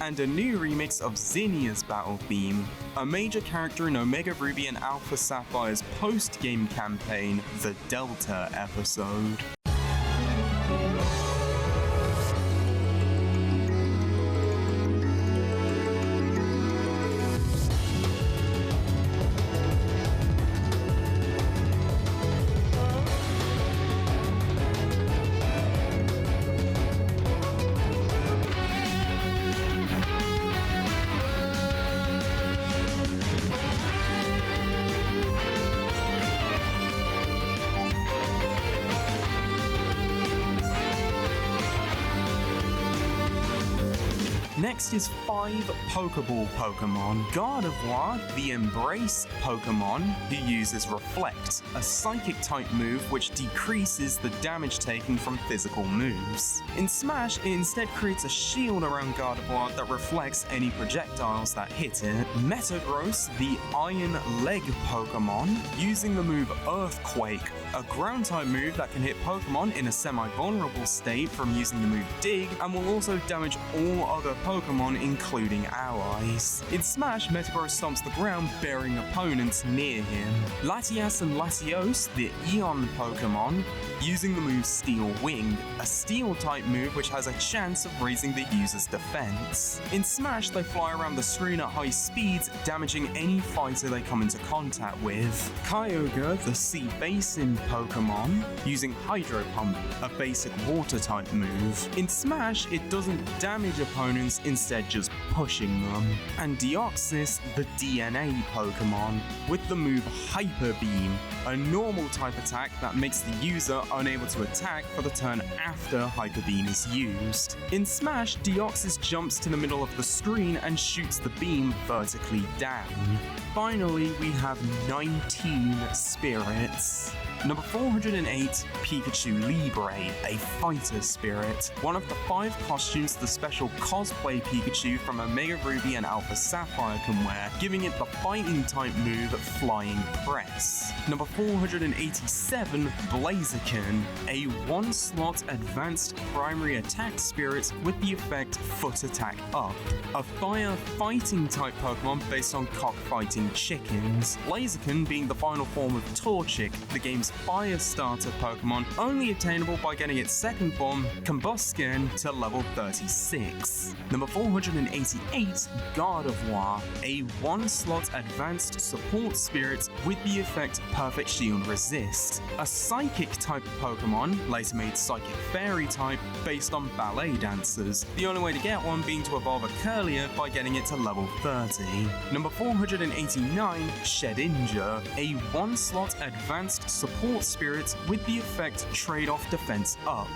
And a new remix of Zinnia's battle theme, a major character in Omega Ruby and Alpha Sapphire's post-game campaign, the Delta episode. Next is 5 Pokeball Pokemon. Gardevoir, the Embrace Pokemon, who uses Reflect, a Psychic-type move which decreases the damage taken from physical moves. In Smash, it instead creates a shield around Gardevoir that reflects any projectiles that hit it. Metagross, the Iron Leg Pokemon, using the move Earthquake, a ground-type move that can hit Pokemon in a semi-vulnerable state from using the move Dig, and will also damage all other Pokemon, including allies. In Smash, Metagross stomps the ground, burying opponents near him. Latias and Latios, the Eon Pokemon, using the move Steel Wing, a Steel-type move which has a chance of raising the user's defense. In Smash, they fly around the screen at high speeds, damaging any fighter they come into contact with. Kyogre, the Sea Basin Pokemon, using Hydro Pump, a basic water-type move. In Smash, it doesn't damage opponents, instead just pushing them. And Deoxys, the DNA Pokemon, with the move Hyper Beam, a normal type attack that makes the user unable to attack for the turn after Hyper Beam is used. In Smash, Deoxys jumps to the middle of the screen and shoots the beam vertically down. Finally, we have 19 spirits. Number 408, Pikachu Libre, a fighter spirit. One of the 5 costumes the special cosplay Pikachu from Omega Ruby and Alpha Sapphire can wear, giving it the fighting type move Flying Press. Number 487, Blaziken, a 1-slot advanced primary attack spirit with the effect Foot Attack Up, a fire fighting type Pokemon based on cockfighting chickens. Blaziken being the final form of Torchic, the game's fire starter Pokemon, only attainable by getting its second form, Combusken, to level 36. Number 488, Gardevoir, a 1-slot advanced support spirit with the effect Perfect Shield Resist, a psychic type Pokemon, later made Psychic Fairy type, based on ballet dancers, the only way to get one being to evolve a Curlier by getting it to level 30. Number 489, Shedinja, a 1-slot advanced support spirit with the effect Trade-off Defense Up,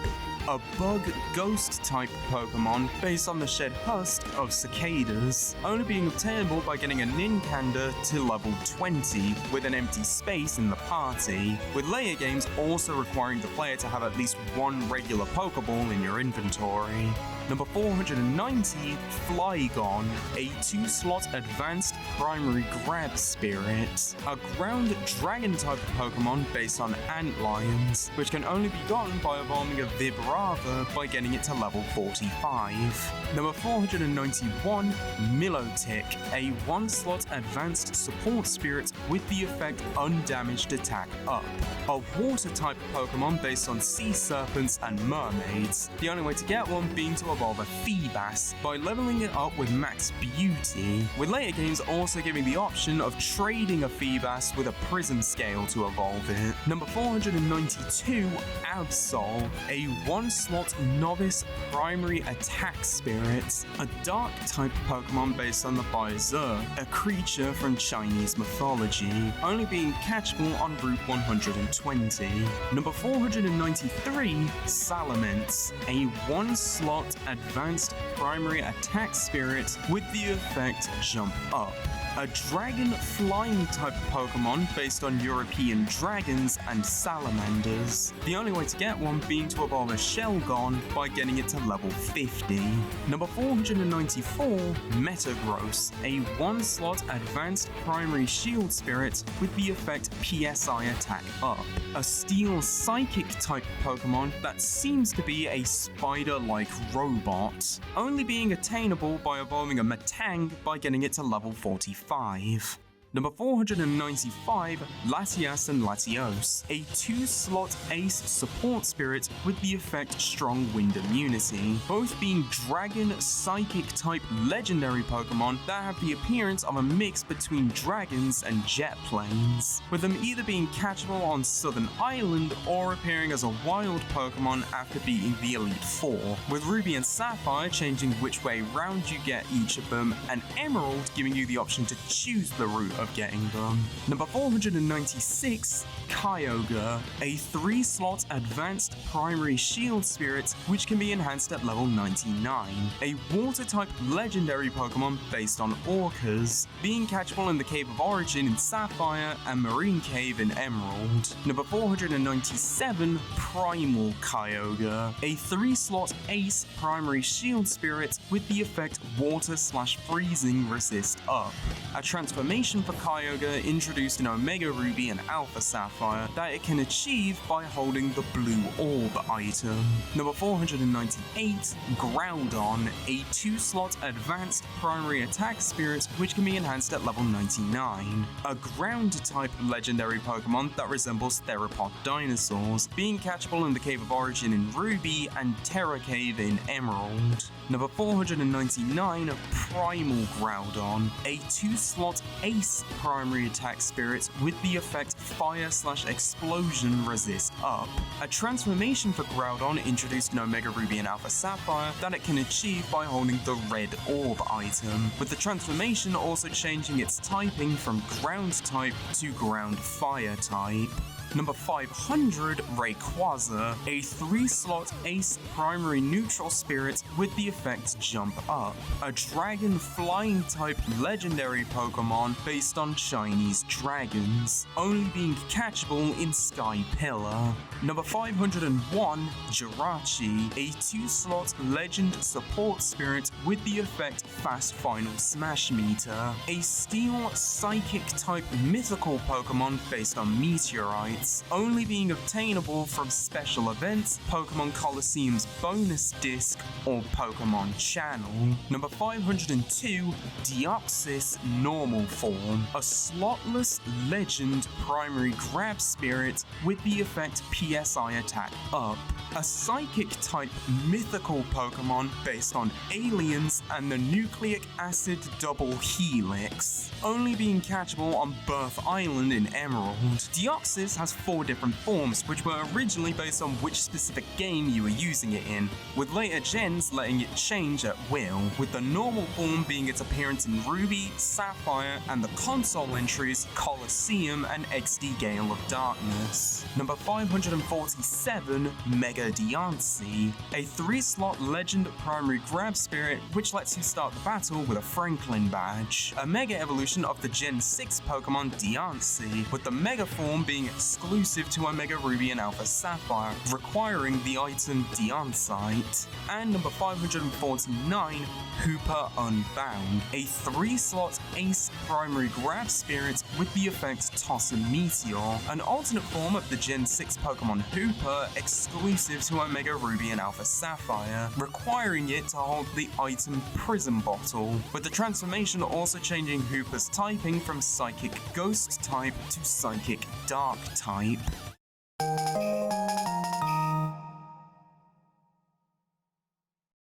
a bug ghost type Pokemon based on the shed husk of cicadas, only being obtainable by getting a Nincanda to level 20 with an empty space in the party, with later games also requiring the player to have at least one regular Pokeball in your inventory. Number 490, Flygon, a 2-slot advanced primary grab spirit, a ground dragon type Pokemon based on Antlions, which can only be gotten by evolving a Vibrava by getting it to level 45. Number 491, Milotic, a 1-slot advanced support spirit with the effect Undamaged Attack Up, a water type Pokemon based on sea serpents and mermaids, the only way to get one being to evolve a Feebas by leveling it up with Max Beauty, with later games also giving the option of trading a Feebas with a Prism Scale to evolve it. Number 492, Absol, a 1-slot novice primary attack spirit, a dark type Pokemon based on the Baizer, a creature from Chinese mythology, only being catchable on Route 120. Number 493, Salamence, a 1-slot advanced primary attack spirit with the effect Jump Up, a dragon flying type Pokemon based on European dragons and salamanders, the only way to get one being to evolve a Shelgon by getting it to level 50. Number 494, Metagross, a 1-slot advanced primary shield spirit with the effect PSI Attack Up, a steel psychic type Pokemon that seems to be a spider-like robot, only being attainable by evolving a Metang by getting it to level 45. Number 495, Latias and Latios, a 2-slot ace support spirit with the effect Strong Wind Immunity, both being dragon psychic type legendary Pokemon that have the appearance of a mix between dragons and jet planes, with them either being catchable on Southern Island or appearing as a wild Pokemon after beating the Elite Four, with Ruby and Sapphire changing which way round you get each of them, and Emerald giving you the option to choose the route of worth getting them. Number 496, Kyogre, a 3-slot advanced primary shield spirit which can be enhanced at level 99. A water-type legendary Pokemon based on Orcas, being catchable in the Cave of Origin in Sapphire and Marine Cave in Emerald. Number 497, Primal Kyogre, a 3-slot ace primary shield spirit with the effect Water/Freezing Resist Up. A transformation for Kyogre introduced in Omega Ruby and Alpha Sapphire that it can achieve by holding the Blue Orb item. Number 498, Groudon, a 2-slot advanced primary attack spirit which can be enhanced at level 99. A ground-type legendary Pokemon that resembles theropod dinosaurs, being catchable in the Cave of Origin in Ruby and Terra Cave in Emerald. Number 499, Primal Groudon, a 2-slot ace primary attack spirit with the effect Fire/Explosion Resist Up. A transformation for Groudon introduced in Omega Ruby and Alpha Sapphire that it can achieve by holding the Red Orb item, with the transformation also changing its typing from Ground type to Ground Fire type. Number 500, Rayquaza, a 3-slot ace primary neutral spirit with the effect Jump Up, a dragon flying type legendary Pokemon based on Chinese dragons, only being catchable in Sky Pillar. Number 501, Jirachi, a 2-slot legend support spirit with the effect Fast Final Smash Meter, a steel psychic type mythical Pokemon based on meteorites, only being obtainable from special events, Pokemon Colosseum's bonus disc, or Pokemon Channel. Number 502, Deoxys Normal Form, a slotless legend primary grab spirit with the effect PSI Attack Up, a psychic type mythical Pokemon based on aliens and the nucleic acid double helix, only being catchable on Birth Island in Emerald. Deoxys has 4 different forms, which were originally based on which specific game you were using it in, with later gens letting it change at will, with the normal form being its appearance in Ruby, Sapphire, and the console entries Colosseum and XD Gale of Darkness. Number 547, Mega Diancie, a 3-slot legend primary grab spirit which lets you start the battle with a Franklin badge, a mega evolution of the Gen 6 Pokemon Diancie, with the Mega form being exclusive to Omega Ruby and Alpha Sapphire, requiring the item Diancite. And number 549, Hooper Unbound, a 3-slot ace primary grab spirit with the effect Toss and Meteor, an alternate form of the Gen 6 Pokemon Hooper exclusive to Omega Ruby and Alpha Sapphire, requiring it to hold the item Prism Bottle, with the transformation also changing Hooper's typing from Psychic Ghost type to Psychic Dark type.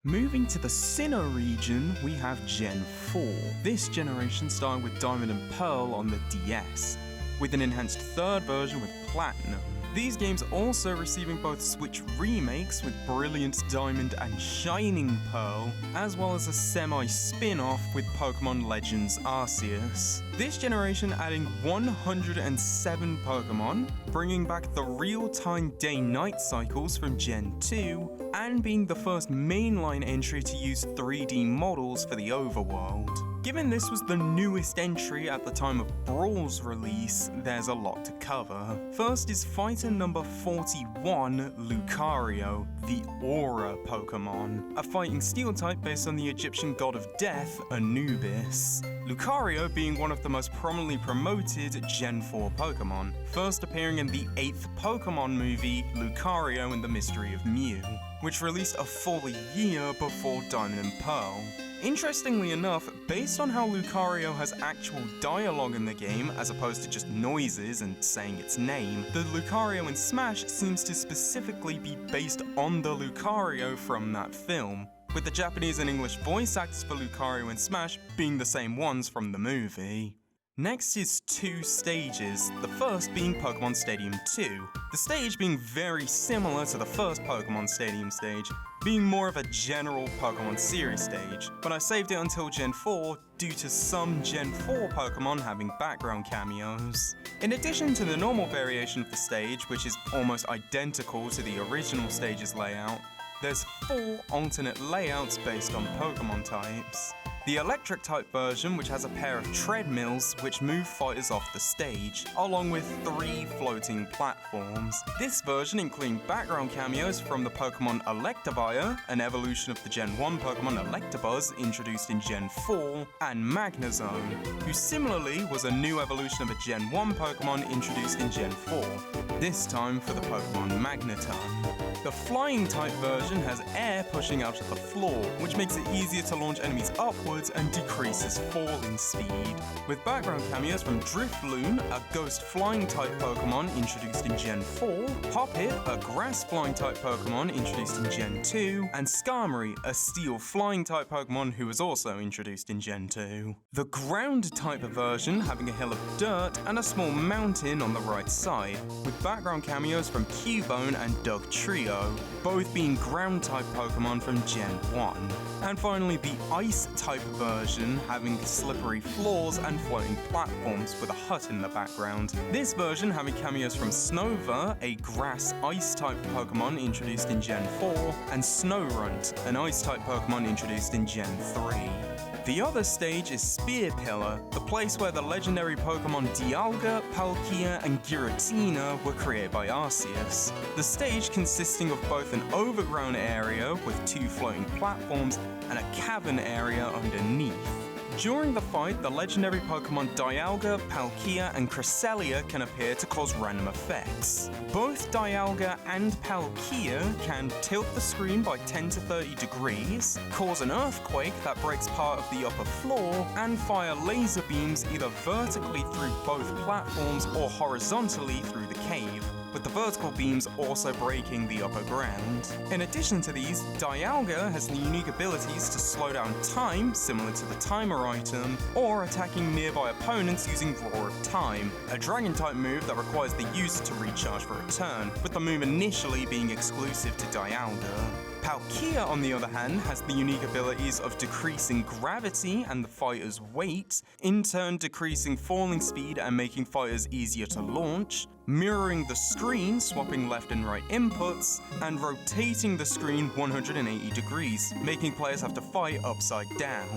Moving to the Sinnoh region, we have Gen 4. This generation started with Diamond and Pearl on the DS, with an enhanced third version with Platinum. These games also receiving both Switch remakes with Brilliant Diamond and Shining Pearl, as well as a semi-spin-off with Pokemon Legends Arceus. This generation adding 107 Pokemon, bringing back the real-time day-night cycles from Gen 2, and being the first mainline entry to use 3D models for the overworld. Given this was the newest entry at the time of Brawl's release, there's a lot to cover. First is fighter number 41, Lucario, the Aura Pokemon, a fighting steel type based on the Egyptian god of death, Anubis. Lucario being one of the most prominently promoted Gen 4 Pokemon, first appearing in the 8th Pokemon movie, Lucario and the Mystery of Mew, which released a full year before Diamond and Pearl. Interestingly enough, based on how Lucario has actual dialogue in the game as opposed to just noises and saying its name, the Lucario in Smash seems to specifically be based on the Lucario from that film, with the Japanese and English voice actors for Lucario in Smash being the same ones from the movie. Next is 2 stages, the first being Pokémon Stadium 2, the stage being very similar to the first Pokémon Stadium stage, being more of a general Pokémon series stage, but I saved it until Gen 4 due to some Gen 4 Pokémon having background cameos. In addition to the normal variation of the stage, which is almost identical to the original stage's layout, there's 4 alternate layouts based on Pokémon types. The electric type version, which has a pair of treadmills which move fighters off the stage, along with 3 floating platforms. This version including background cameos from the Pokémon Electivire, an evolution of the Gen 1 Pokémon Electabuzz introduced in Gen 4, and Magnezone, who similarly was a new evolution of a Gen 1 Pokémon introduced in Gen 4, this time for the Pokémon Magneton. The flying type version has air pushing out of the floor, which makes it easier to launch enemies upwards and decreases falling speed. With background cameos from Drifloon, a ghost flying type Pokemon introduced in Gen 4, Hoppip, a grass flying type Pokemon introduced in Gen 2, and Skarmory, a steel flying type Pokemon who was also introduced in Gen 2. The ground type version having a hill of dirt and a small mountain on the right side, with background cameos from Cubone and Dugtrio, both being ground type Pokemon from Gen 1. And finally the ice type version having slippery floors and floating platforms with a hut in the background. This version having cameos from Snover, a grass ice type Pokemon introduced in Gen 4, and Snorunt, an ice type Pokemon introduced in Gen 3. The other stage is Spear Pillar, the place where the legendary Pokemon Dialga, Palkia, and Giratina were created by Arceus. The stage consisting of both an overgrown area with 2 floating platforms and a cavern area underneath. During the fight, the legendary Pokemon Dialga, Palkia, and Cresselia can appear to cause random effects. Both Dialga and Palkia can tilt the screen by 10 to 30 degrees, cause an earthquake that breaks part of the upper floor, and fire laser beams either vertically through both platforms or horizontally through the cave, with the vertical beams also breaking the upper ground. In addition to these, Dialga has the unique abilities to slow down time, similar to the timer item, or attacking nearby opponents using Roar of Time, a dragon-type move that requires the user to recharge for a turn, with the move initially being exclusive to Dialga. Palkia, on the other hand, has the unique abilities of decreasing gravity and the fighter's weight, in turn decreasing falling speed and making fighters easier to launch, mirroring the screen, swapping left and right inputs, and rotating the screen 180 degrees, making players have to fight upside down.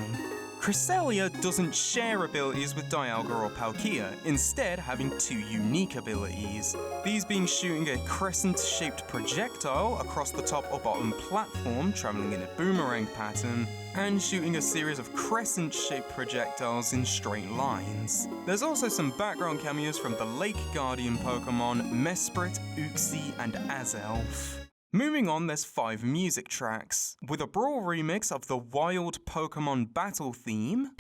Cresselia doesn't share abilities with Dialga or Palkia, instead having 2 unique abilities. These being shooting a crescent-shaped projectile across the top or bottom platform, travelling in a boomerang pattern, and shooting a series of crescent-shaped projectiles in straight lines. There's also some background cameos from the Lake Guardian Pokemon Mesprit, Uxie, and Azelf. Moving on, there's 5 music tracks, with a Brawl remix of the Wild Pokémon Battle theme,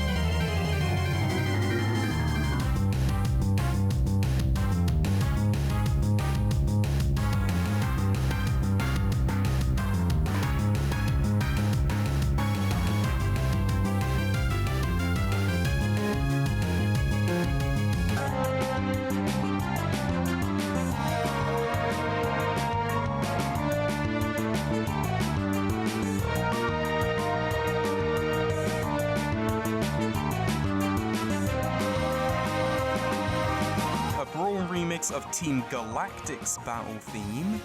of Team Galactic's battle theme,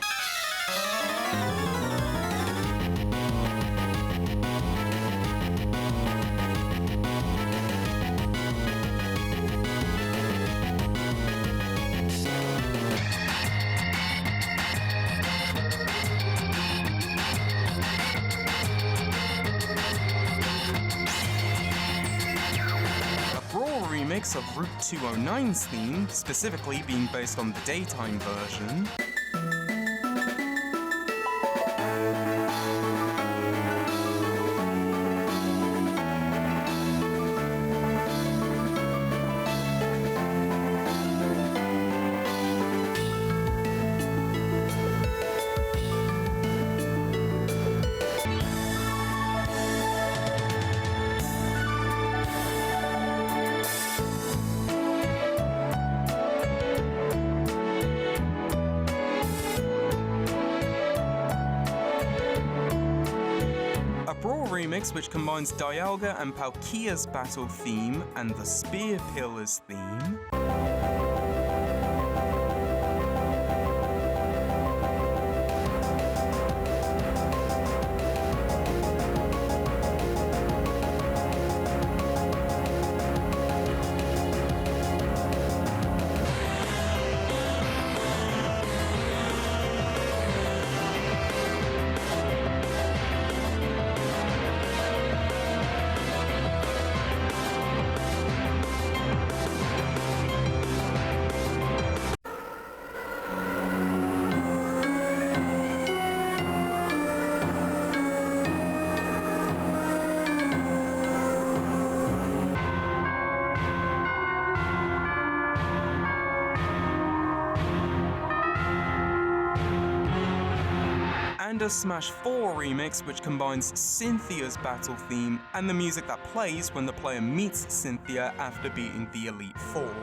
remix of Route 209's theme, specifically being based on the daytime version, remix which combines Dialga and Palkia's battle theme and the Spear Pillars theme. And a Smash 4 remix which combines Cynthia's battle theme and the music that plays when the player meets Cynthia after beating the Elite Four.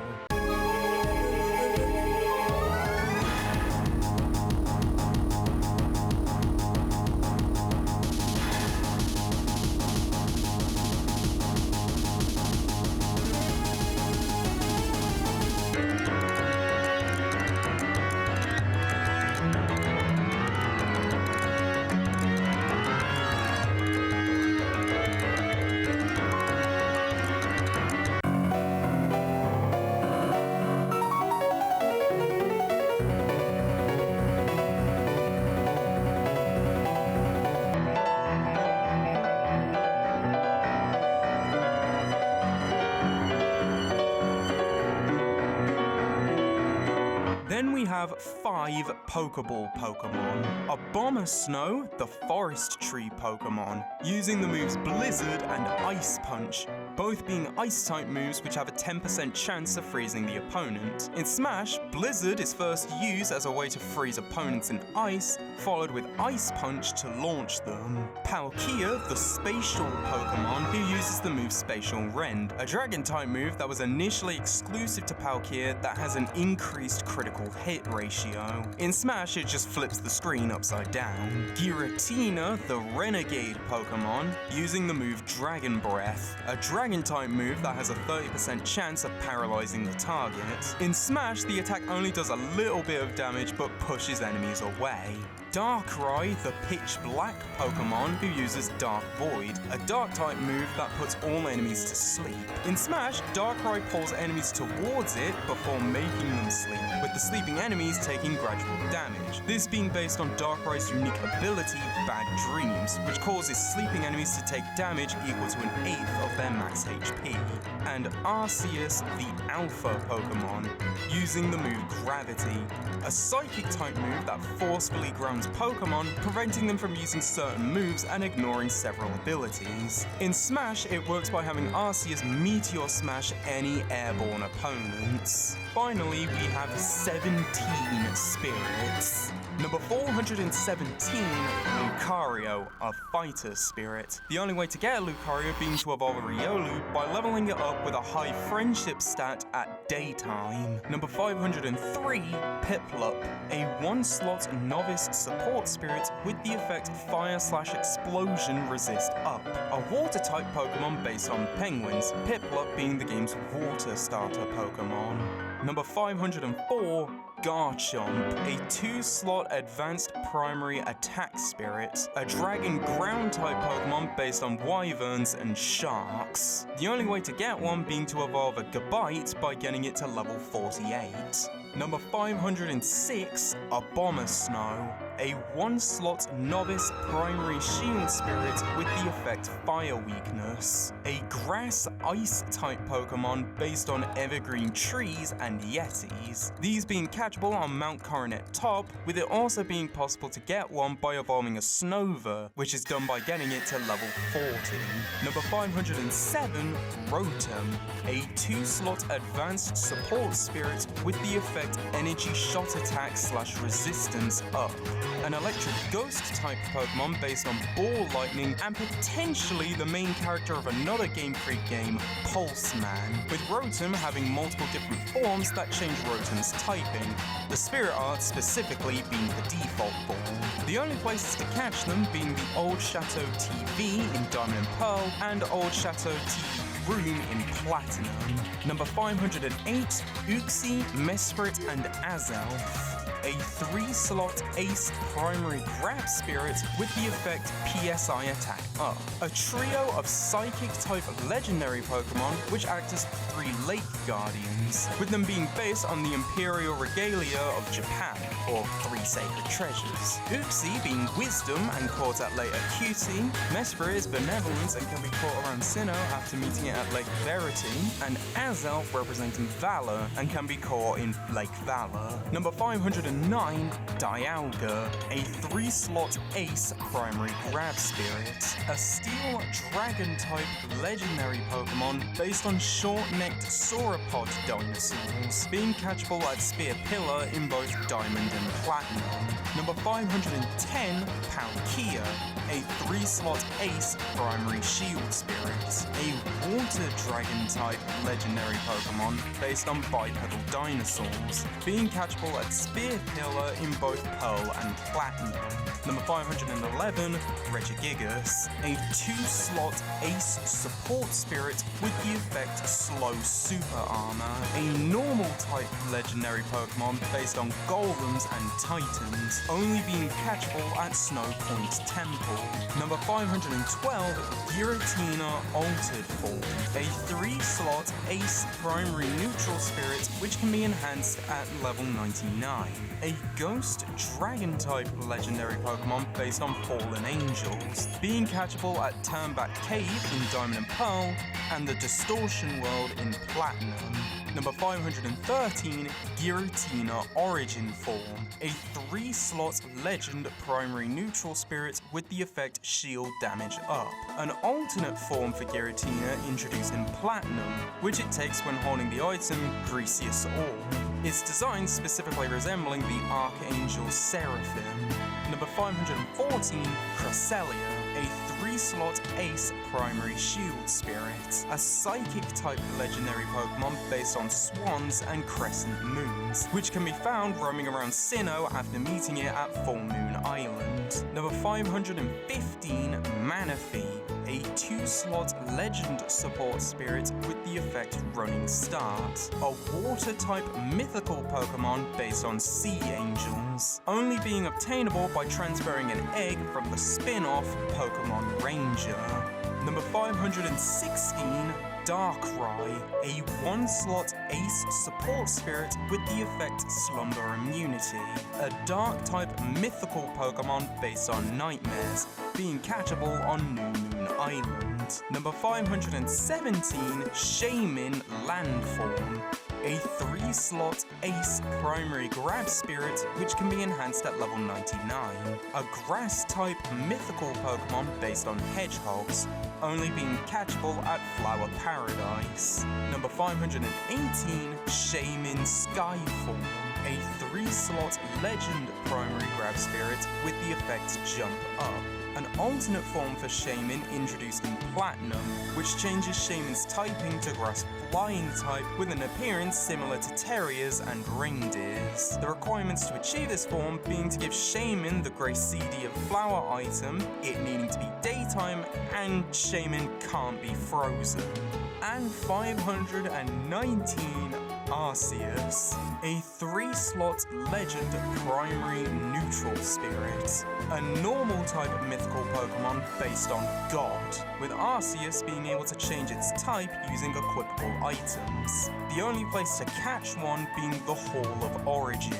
Then we have 5 Pokeball Pokémon. Abomasnow, the Forest Tree Pokémon, using the moves Blizzard and Ice Punch, both being Ice-type moves which have a 10% chance of freezing the opponent. In Smash, Blizzard is first used as a way to freeze opponents in ice, followed with Ice Punch to launch them. Palkia, the Spatial Pokémon, who uses the move Spatial Rend, a Dragon-type move that was initially exclusive to Palkia that has an increased critical hit ratio. In Smash, it just flips the screen upside down. Giratina, the Renegade Pokémon, using the move Dragon Breath, a Dragon-type move that has a 30% chance of paralyzing the target. In Smash, the attack only does a little bit of damage but pushes enemies away. Darkrai, the Pitch Black Pokémon, who uses Dark Void, a Dark-type move that puts all enemies to sleep. In Smash, Darkrai pulls enemies towards it before making them sleep, with the sleeping enemies taking gradual damage. This being based on Darkrai's unique ability, Bad Dreams, which causes sleeping enemies to take damage equal to 1/8 of their max HP. And Arceus, the Alpha Pokémon, using the move Gravity, a Psychic-type move that forcefully grounds Pokémon, preventing them from using certain moves and ignoring several abilities. In Smash, it works by having Arceus Meteor Smash any airborne opponents. Finally, we have 17 spirits. Number 417, Lucario, a fighter spirit. The only way to get a Lucario being to evolve a Riolu by leveling it up with a high friendship stat at daytime. Number 503, Piplup, a 1-slot novice support spirit with the effect Fire/Explosion Resist Up, a water-type Pokemon based on penguins, Piplup being the game's water starter Pokemon. Number 504, Garchomp, a 2-slot advanced primary attack spirit, a dragon ground-type Pokemon based on wyverns and sharks. The only way to get one being to evolve a Gabite by getting it to level 48. Number 506, Abomasnow, a 1-slot novice primary shield spirit with the effect Fire Weakness, a grass ice type Pokemon based on evergreen trees and yetis, these being catchable on Mount Coronet Top, with it also being possible to get one by evolving a Snover, which is done by getting it to level 40. Number 507, Rotom, a 2-slot advanced support spirit with the effect Energy Shot Attack/Resistance Up, an electric ghost-type Pokémon based on Ball Lightning, and potentially the main character of another Game Freak game, Pulseman, with Rotom having multiple different forms that change Rotom's typing, the Spirit Art specifically being the default form. The only places to catch them being the Old Chateau TV in Diamond and Pearl, and Old Chateau TV Room in Platinum. Number 508, Uxie, Mesprit, and Azelf. A 3-slot Ace primary Grab Spirit with the effect PSI Attack Up. A trio of Psychic-type legendary Pokémon which act as 3 Lake Guardians, with them being based on the Imperial Regalia of Japan, or 3 Sacred Treasures. Uxie being Wisdom and caught at Lake Acuity, Mesprit is Benevolence and can be caught around Sinnoh after meeting it at Lake Verity, and Azelf representing Valor and can be caught in Lake Valor. Number 509, Dialga, a 3-slot Ace primary Grab Spirit. A Steel Dragon-type legendary Pokémon based on short-necked sauropod dinosaurs, being catchable at Spear Pillar in both Diamond and Platinum. Number 510, Palkia, a 3-slot Ace primary Shield Spirit. A Water Dragon-type legendary Pokémon based on bipedal dinosaurs, being catchable at Spear Pillar in both Pearl and Platinum. Number 511, Regigigas, a 2-slot Ace support spirit with the effect Slow Super Armor, a normal type legendary Pokémon based on Golems and Titans, only being catchable at Snow Point Temple. Number 512, Giratina Altered Form, a 3-slot Ace primary neutral spirit which can be enhanced at level 99. A Ghost Dragon-type legendary Pokémon based on Fallen Angels, being catchable at Turnback Cave in Diamond and Pearl, and the Distortion World in Platinum. Number 513, Giratina Origin Form, a 3-slot Legend primary neutral spirit with the effect Shield Damage Up. An alternate form for Giratina introduced in Platinum, which it takes when holding the item Greasius Orb. Its design specifically resembling the Archangel Seraphim. Number 514, Cresselia, a 3-slot Ace primary Shield Spirit. A Psychic-type legendary Pokémon based on Swans and Crescent Moons, which can be found roaming around Sinnoh after meeting it at Full Moon Island. Number 515, Manaphy, a 2-slot Legend support spirit with the effect Running Start. A Water-type mythical Pokémon based on Sea Angels, only being obtainable by transferring an egg from the spin-off Pokémon Ranger. Number 516, Darkrai, a 1-slot Ace support spirit with the effect Slumber Immunity. A Dark-type mythical Pokémon based on Nightmares, being catchable on New Moon Island. Number 517, Shaymin Landform, a 3-slot Ace primary Grab Spirit which can be enhanced at level 99. A Grass-type mythical Pokémon based on Hedgehogs, only being catchable at Flower Paradise. Number 518, Shaymin Skyform, a 3-slot Legend primary Grab Spirit with the effect Jump Up. An alternate form for Shaymin introduced in Platinum, which changes Shaymin's typing to Grass Flying type with an appearance similar to terriers and reindeers. The requirements to achieve this form being to give Shaymin the Gracidia Flower item, it needing to be daytime, and Shaymin can't be frozen. And 519, Arceus, a 3-slot Legend primary neutral spirit. A normal type mythical Pokémon based on God, with Arceus being able to change its type using equipable items. The only place to catch one being the Hall of Origin.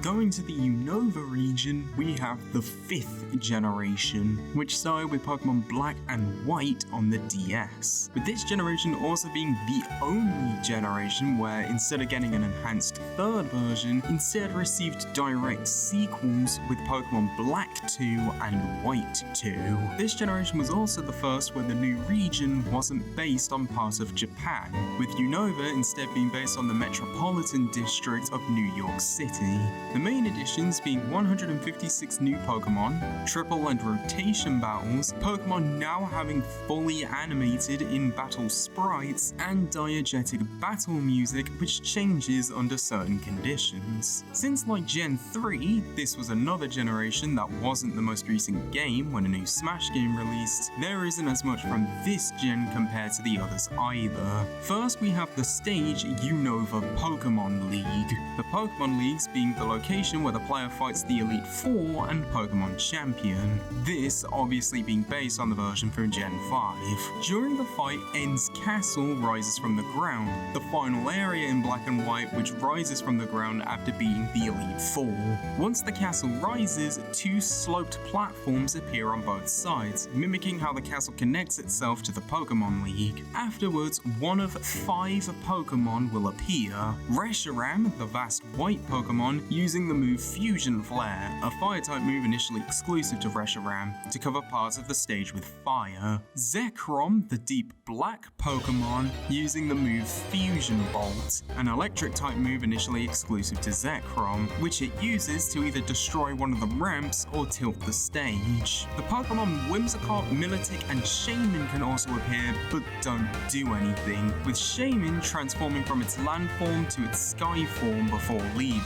Going to the Unova region, we have the 5th generation, which started with Pokemon Black and White on the DS. With this generation also being the only generation where, instead of getting an enhanced 3rd version, instead received direct sequels with Pokemon Black 2 and White 2. This generation was also the first where the new region wasn't based on part of Japan, with Unova instead being based on the metropolitan district of New York City. The main additions being 156 new Pokemon, triple and rotation battles, Pokemon now having fully animated in-battle sprites, and diegetic battle music which changes under certain conditions. Since like Gen 3, this was another generation that wasn't the most recent game when a new Smash game released, there isn't as much from this gen compared to the others either. First we have the stage Unova Pokemon League, the Pokemon Leagues being the location where the player fights the Elite Four and Pokemon Champion, this obviously being based on the version from Gen 5. During the fight, N's castle rises from the ground, the final area in Black and White which rises from the ground after beating the Elite Four. Once the castle rises, 2 sloped platforms appear on both sides, mimicking how the castle connects itself to the Pokemon League. Afterwards, one of 5 Pokemon will appear. Reshiram, the vast white Pokemon, using the move Fusion Flare, a fire-type move initially exclusive to Reshiram, to cover parts of the stage with fire. Zekrom, the deep black Pokemon, using the move Fusion Bolt, an electric-type move initially exclusive to Zekrom, which it uses to either destroy one of the ramps or tilt the stage. The Pokemon Whimsicott, Milotic, and Shaman can also appear, but don't do anything, with Shaman transforming from its land form to its sky form before leaving.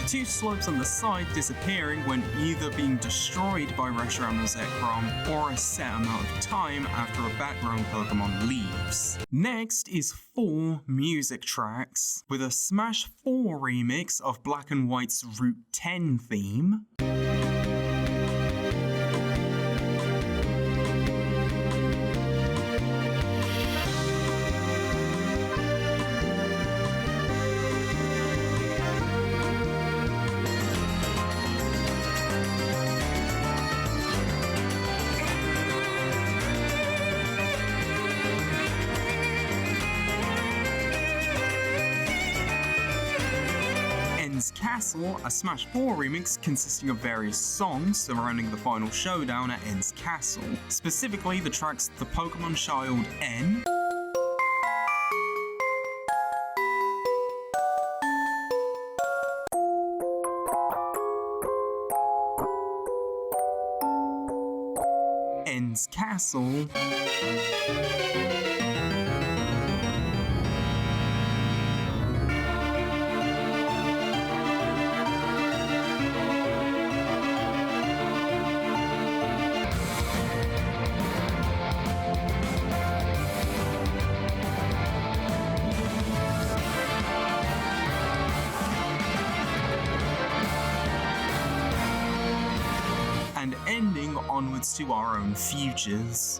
The 2 slopes on the side disappearing when either being destroyed by Reshiram or Zekrom, or a set amount of time after a background Pokemon leaves. Next is 4 music tracks, with a Smash 4 remix of Black and White's Route 10 theme, Castle, a Smash 4 remix consisting of various songs surrounding the final showdown at N's Castle, specifically the tracks The Pokemon Child N, N's Castle, and ending onwards to our own futures.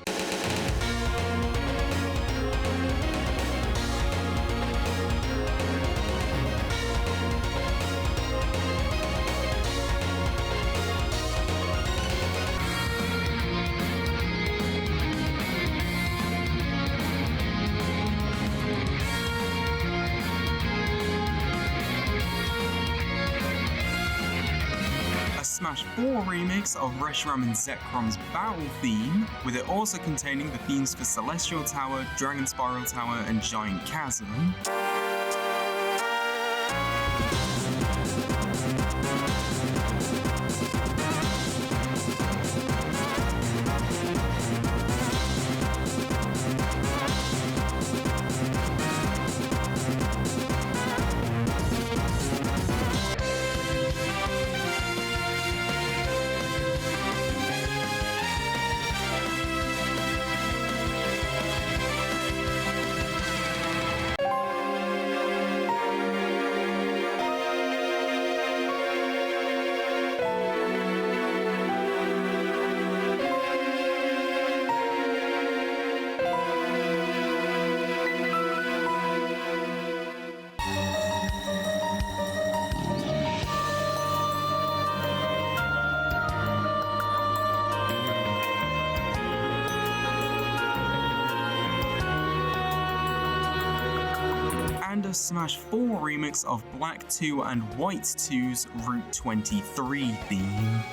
Smash 4 remix of Reshiram and Zekrom's battle theme, with it also containing the themes for Celestial Tower, Dragon Spiral Tower, and Giant Chasm. a Smash 4 remix of Black 2 and White 2's Route 23 theme.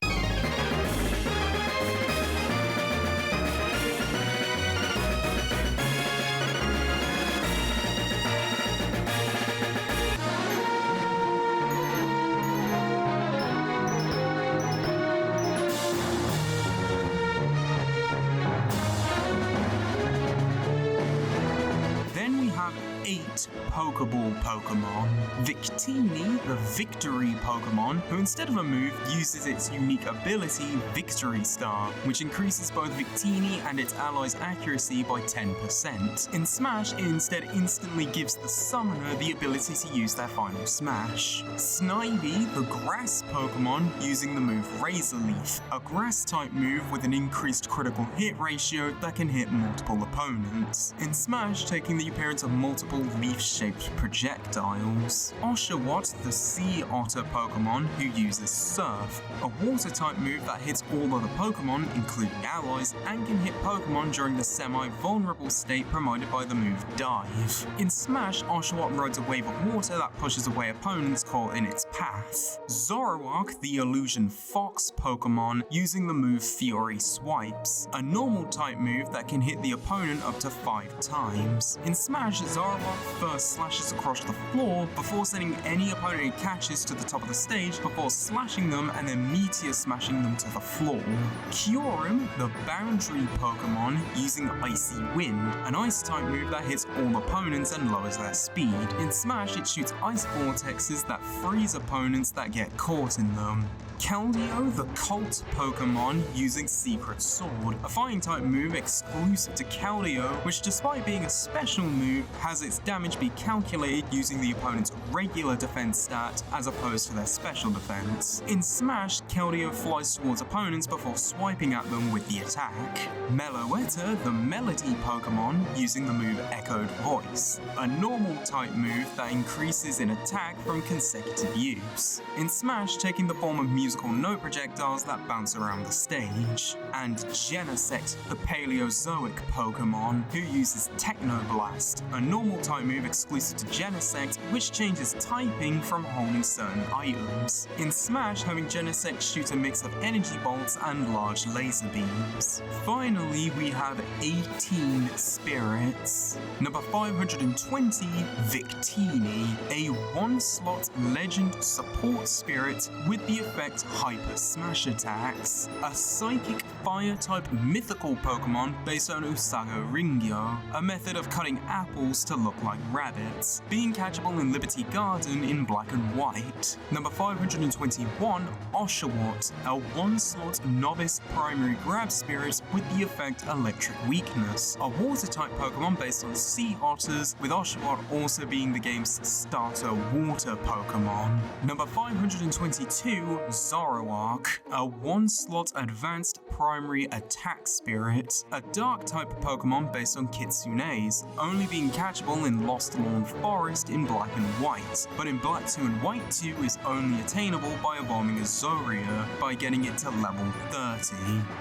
Pokeball Pokemon. Victini, the Victory Pokemon, who instead of a move uses its unique ability Victory Star, which increases both Victini and its allies' accuracy by 10%. In Smash, it instead instantly gives the summoner the ability to use their final smash. Snivy, the Grass Pokemon, using the move Razor Leaf, a Grass-type move with an increased critical hit ratio that can hit multiple opponents. In Smash, taking the appearance of multiple leaf-shaped projectiles. Oshawott, the Sea Otter Pokemon, who uses Surf, a water-type move that hits all other Pokemon, including allies, and can hit Pokemon during the semi-vulnerable state provided by the move Dive. In Smash, Oshawott rides a wave of water that pushes away opponents caught in its path. Zoroark, the Illusion Fox Pokemon, using the move Fury Swipes, a normal-type move that can hit the opponent up to 5 times. In Smash, Zoroark first slashes across the floor before sending any opponent it catches to the top of the stage before slashing them and then meteor smashing them to the floor. Kyurem, the Boundary Pokemon, using Icy Wind, an ice-type move that hits all opponents and lowers their speed. In Smash, it shoots ice vortexes that freeze opponents that get caught in them. Keldeo, the Cult Pokemon, using Secret Sword, a fighting-type move exclusive to Keldeo, which despite being a special move, has its damage be calculated using the opponent's regular defense stat as opposed to their special defense. In Smash, Keldeo flies towards opponents before swiping at them with the attack. Meloetta, the Melody Pokemon, using the move Echoed Voice, a normal-type move that increases in attack from consecutive use. In Smash, taking the form of musical note projectiles that bounce around the stage. And Genesect, the Paleozoic Pokemon, who uses Technoblast, a normal-type move exclusive to Genesect, which changes typing from holding certain items. In Smash, having Genesect shoot a mix of energy bolts and large laser beams. Finally, we have 18 spirits. Number 520, Victini, a 1-slot legend support spirit with the effect Hyper Smash Attacks, a psychic fire-type mythical Pokemon based on Usago Ringyo, a method of cutting apples to look like rabbits, being catchable in Liberty Garden in black and white. Number 521, Oshawott, a 1-slot novice primary grab spirit with the effect Electric Weakness, a water-type Pokemon based on sea otters, with Oshawott also being the game's starter water Pokemon. Number 522, Zoroark, a 1-slot advanced primary attack spirit, a dark-type Pokemon based on Kitsunes, only being catchable in Lost Lawn Forest in black and white, but in Black 2 and White 2 is only attainable by evolving a Zoria by getting it to level 30.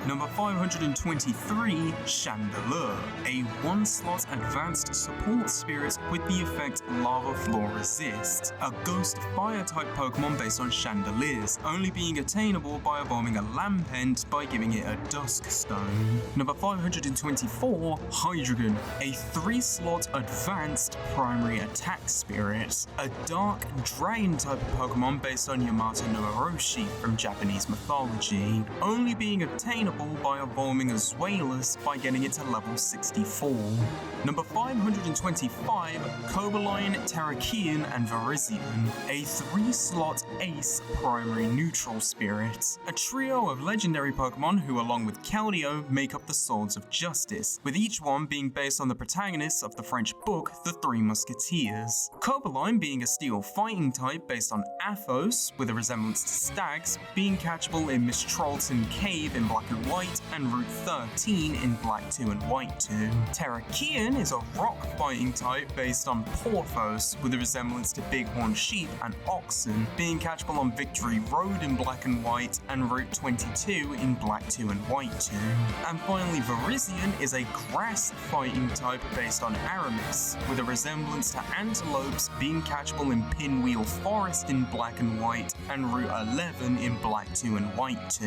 Number 523, Chandelure, a 1-slot advanced support spirit with the effect Lava Floor Resist, a ghost fire-type Pokemon based on Chandeliers, only being attainable by evolving a Lampent by giving it a Dusk Stone. Number 524, Hydreigon, a 3-slot advanced primary attack spirit, a dark dragon-type Pokemon based on Yamato no Orochi from Japanese mythology, only being obtainable by evolving a Zweilous by getting it to level 64. Number 525, Cobalion, Terrakion, and Virizion, a 3-slot ace primary neutral spirit, a trio of legendary Pokemon who, along with Keldeo, make up the Swords of Justice, with each one being based on the protagonists of the French book The Three Musketeers. Cobalion being a steel fighting type based on Athos, with a resemblance to stags, being catchable in Miss Trollton Cave in black and white, and Route 13 in black 2 and white 2. Terrakion is a rock fighting type based on Porthos, with a resemblance to bighorn sheep and oxen, being catchable on Victory Road in in Black and White, and Route 22 in Black 2 and White 2. And finally, Virizion is a grass fighting type based on Aramis, with a resemblance to antelopes being catchable in Pinwheel Forest in Black and White, and Route 11 in Black 2 and White 2.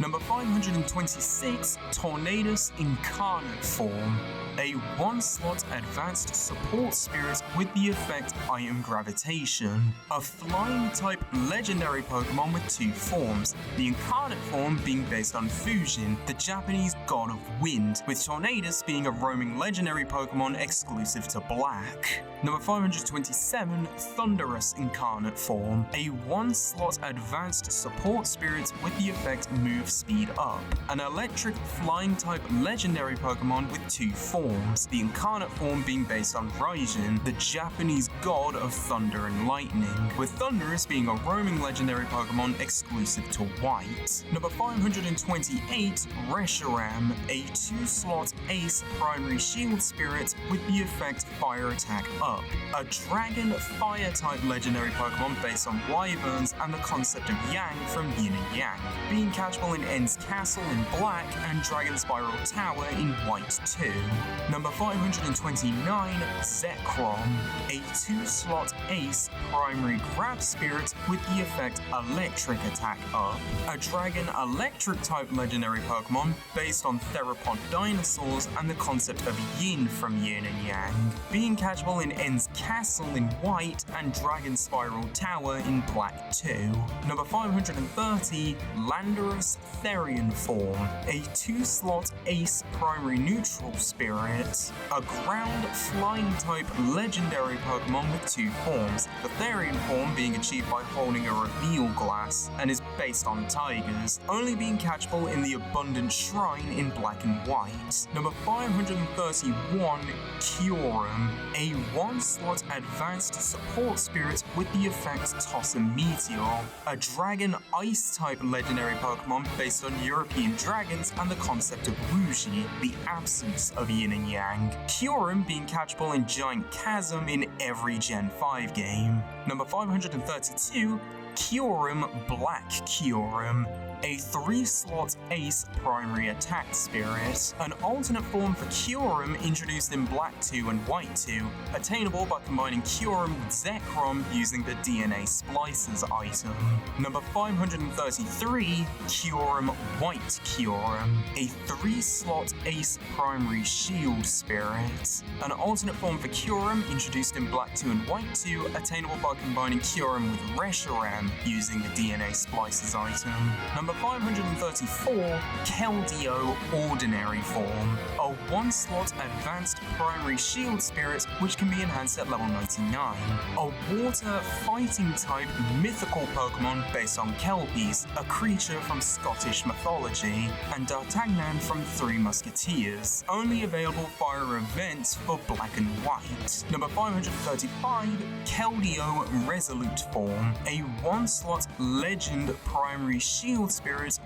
Number 526, Tornadus Incarnate Form. A 1-slot advanced support spirit with the effect Item Gravitation. A flying type legendary Pokemon with 2 forms, the incarnate form being based on Fujin, the Japanese god of wind, with Tornadus being a roaming legendary Pokemon exclusive to Black. Number 527, Thunderous Incarnate Form. A 1-slot advanced support spirit with the effect Move Speed Up. An electric flying type legendary Pokemon with 2 forms, the incarnate form being based on Raijin, the Japanese god of thunder and lightning, with Thunderous being a roaming legendary Pokemon exclusive to White. Number 528, Reshiram, a 2-slot ace primary shield spirit with the effect Fire Attack Up. A dragon fire type legendary Pokemon based on Wyverns and the concept of Yang from Yin and Yang, being catchable in End's Castle in Black and Dragon Spiral Tower in White 2. Number 529, Zekrom, a 2-slot ace primary grab spirit with the effect Electric Attack Up. A dragon electric type legendary Pokemon based on theropod dinosaurs and the concept of Yin from Yin and Yang, being catchable in End's Castle in White and Dragon Spiral Tower in Black 2. Number 530, Landorus Therian Form, a 2-slot ace primary neutral spirit. A ground flying type legendary Pokemon with 2 forms, the Therian form being achieved by holding a reveal glass and is based on tigers, only being catchable in the Abundant Shrine in Black and White. Number 531, Kyurem, a 1-slot advanced support spirit with the effect Toss a Meteor. A dragon ice type legendary Pokemon based on European dragons and the concept of Wuji, the absence of Yin and Yang. Kyurem being catchable in Giant Chasm in every Gen 5 game. Number 532, Kyurem Black Kyurem, a 3-slot ace primary attack spirit. An alternate form for Kyurem introduced in Black 2 and White 2, attainable by combining Kyurem with Zekrom using the DNA Splicers item. Number 533, Kyurem White Kyurem, a 3-slot ace primary shield spirit. An alternate form for Kyurem introduced in Black 2 and White 2, attainable by combining Kyurem with Reshiram using the DNA Splicers item. Number 534, Keldeo Ordinary Form, a 1-slot advanced primary shield spirit which can be enhanced at level 99. A water fighting type mythical Pokemon based on Kelpies, a creature from Scottish mythology, and D'Artagnan from Three Musketeers, only available via events for Black and White. Number 535, Keldeo Resolute Form, a 1-slot legend primary shield spirit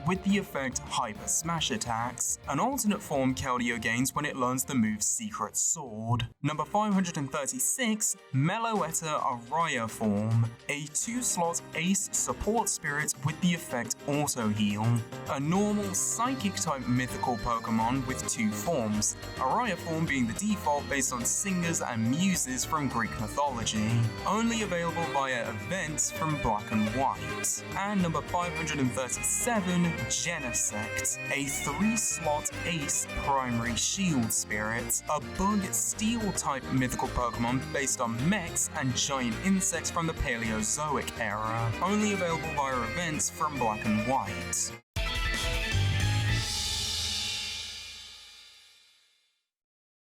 with the effect Hyper Smash Attacks, an alternate form Keldeo gains when it learns the move Secret Sword. Number 536, Meloetta Araya Form, a 2-slot ace support spirit with the effect Auto Heal, a normal psychic type mythical Pokemon with 2 forms, Araya form being the default based on singers and muses from Greek mythology, only available via events from Black and White. And number 537, Genesect, a 3-slot ace primary shield spirit, a bug steel type mythical Pokemon based on mechs and giant insects from the Paleozoic era, only available via events from Black and White.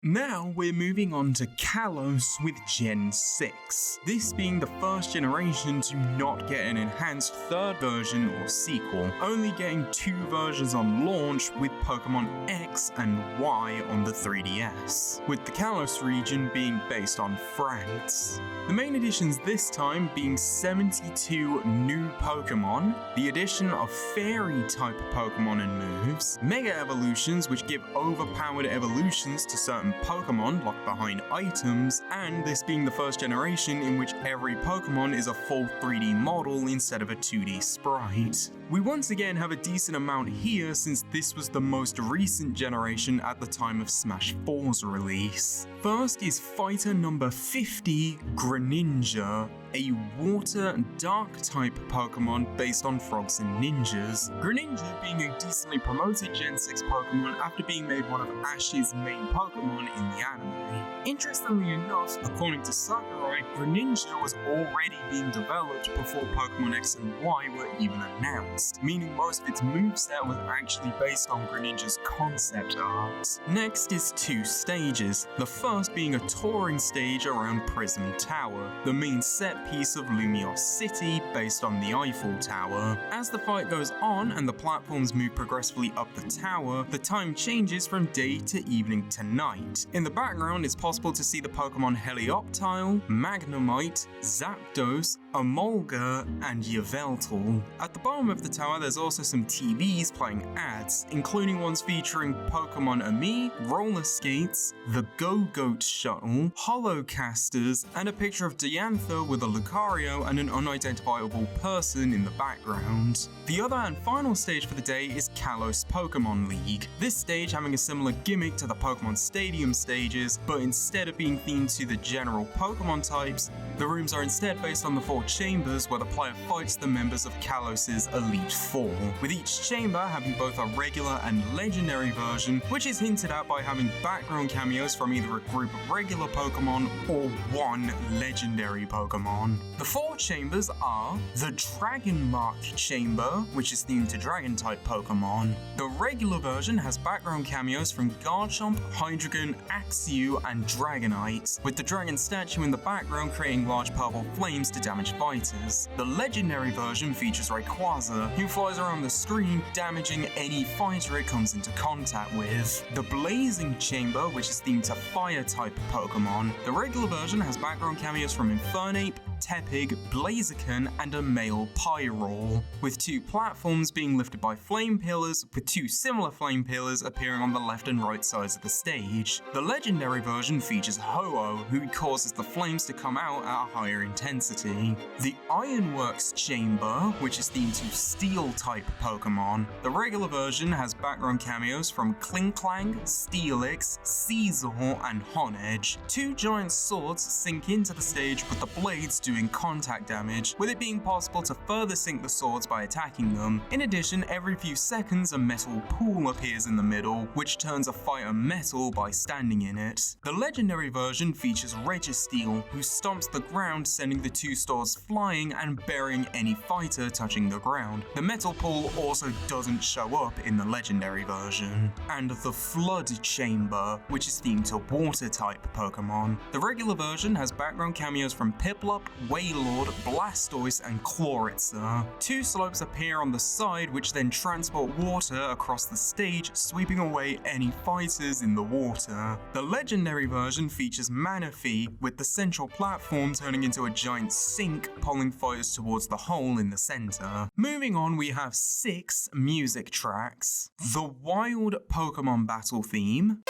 Now we're moving on to Kalos with Gen 6, this being the first generation to not get an enhanced 3rd version or sequel, only getting 2 versions on launch with Pokémon X and Y on the 3DS, with the Kalos region being based on France. The main additions this time being 72 new Pokémon, the addition of Fairy type Pokémon and moves, Mega Evolutions which give overpowered evolutions to certain Pokemon locked behind items, and this being the first generation in which every Pokemon is a full 3D model instead of a 2D sprite. We once again have a decent amount here since this was the most recent generation at the time of Smash 4's release. First is fighter number 50, Greninja, a water dark type Pokemon based on frogs and ninjas. Greninja being a decently promoted Gen 6 Pokemon after being made one of Ash's main Pokemon in the anime. Interestingly enough, according to Sakurai, Greninja was already being developed before Pokémon X and Y were even announced, meaning most of its moveset was actually based on Greninja's concept art. Next is 2 stages, the first being a touring stage around Prism Tower, the main set piece of Lumiose City based on the Eiffel Tower. As the fight goes on and the platforms move progressively up the tower, the time changes from day to evening to night. In the background, it's possible to see the Pokemon Helioptile, Magnemite, Zapdos, Emolga, and Yveltal. At the bottom of the tower, there's also some TVs playing ads, including ones featuring Pokemon Ami, roller skates, the Go-Goat Shuttle, Holocasters, and a picture of Diantha with a Lucario and an unidentifiable person in the background. The other and final stage for the day is Kalos Pokemon League. This stage having a similar gimmick to the Pokémon Stadium stages, but instead of being themed to the general Pokemon types, the rooms are instead based on the 4 chambers where the player fights the members of Kalos' Elite Four, with each chamber having both a regular and legendary version, which is hinted at by having background cameos from either a group of regular Pokemon or one legendary Pokemon. The 4 chambers are the Dragon Mark Chamber, which is themed to Dragon-type Pokemon. The regular version has background cameos from Garchomp, Hydreigon, Axew, and Dragonite, with the dragon statue in the background creating large purple flames to damage fighters. The legendary version features Rayquaza, who flies around the screen, damaging any fighter it comes into contact with. The Blazing Chamber, which is themed to Fire-type Pokemon. The regular version has background cameos from Infernape, Tepig, Blaziken, and a male Pyroar, with 2 platforms being lifted by flame pillars, with 2 similar flame pillars appearing on the left and right sides of the stage. The legendary version features Ho-Oh, who causes the flames to come out at a higher intensity. The Ironworks Chamber, which is themed to Steel-type Pokemon. The regular version has background cameos from Klinklang, Steelix, Caesar, and Honedge. 2 giant swords sink into the stage with the blades doing contact damage, with it being possible to further sink the swords by attacking them. In addition, every few seconds a metal pool appears in the middle, which turns a fighter metal by standing in it. The legendary version features Registeel, who stomps the ground, sending the 2 swords flying and burying any fighter touching the ground. The metal pool also doesn't show up in the legendary version. And the Flood Chamber, which is themed to water-type Pokemon. The regular version has background cameos from Piplup, Wailord, Blastoise, and Chloritzer. 2 slopes appear on the side which then transport water across the stage, sweeping away any fighters in the water. The legendary version features Manaphy, with the central platform turning into a giant sink, pulling fighters towards the hole in the center. Moving on, we have 6 music tracks. The Wild Pokemon Battle theme,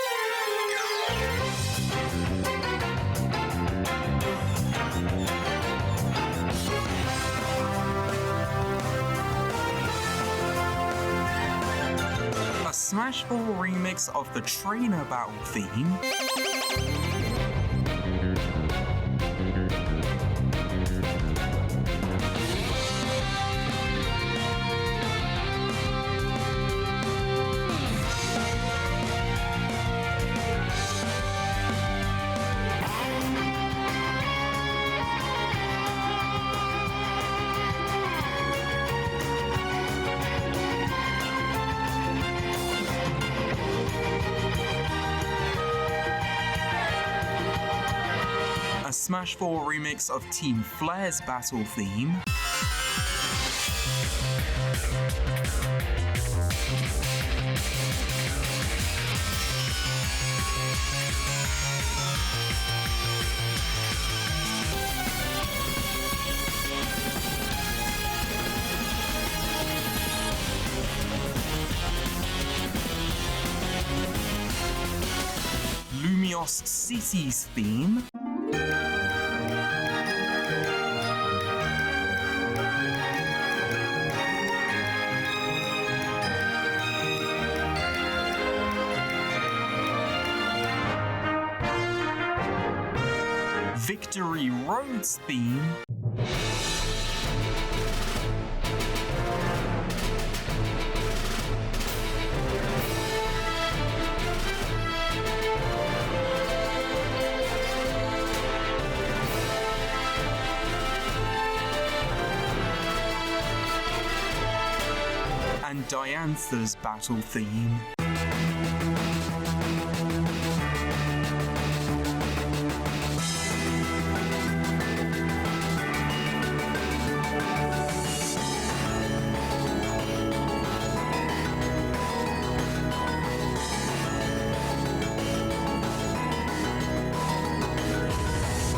a Smash 4 remix of the Trainer Battle theme, a Smash 4 remix of Team Flare's battle theme, Lost Cities theme. Victory Road's theme. And Diantha's battle theme.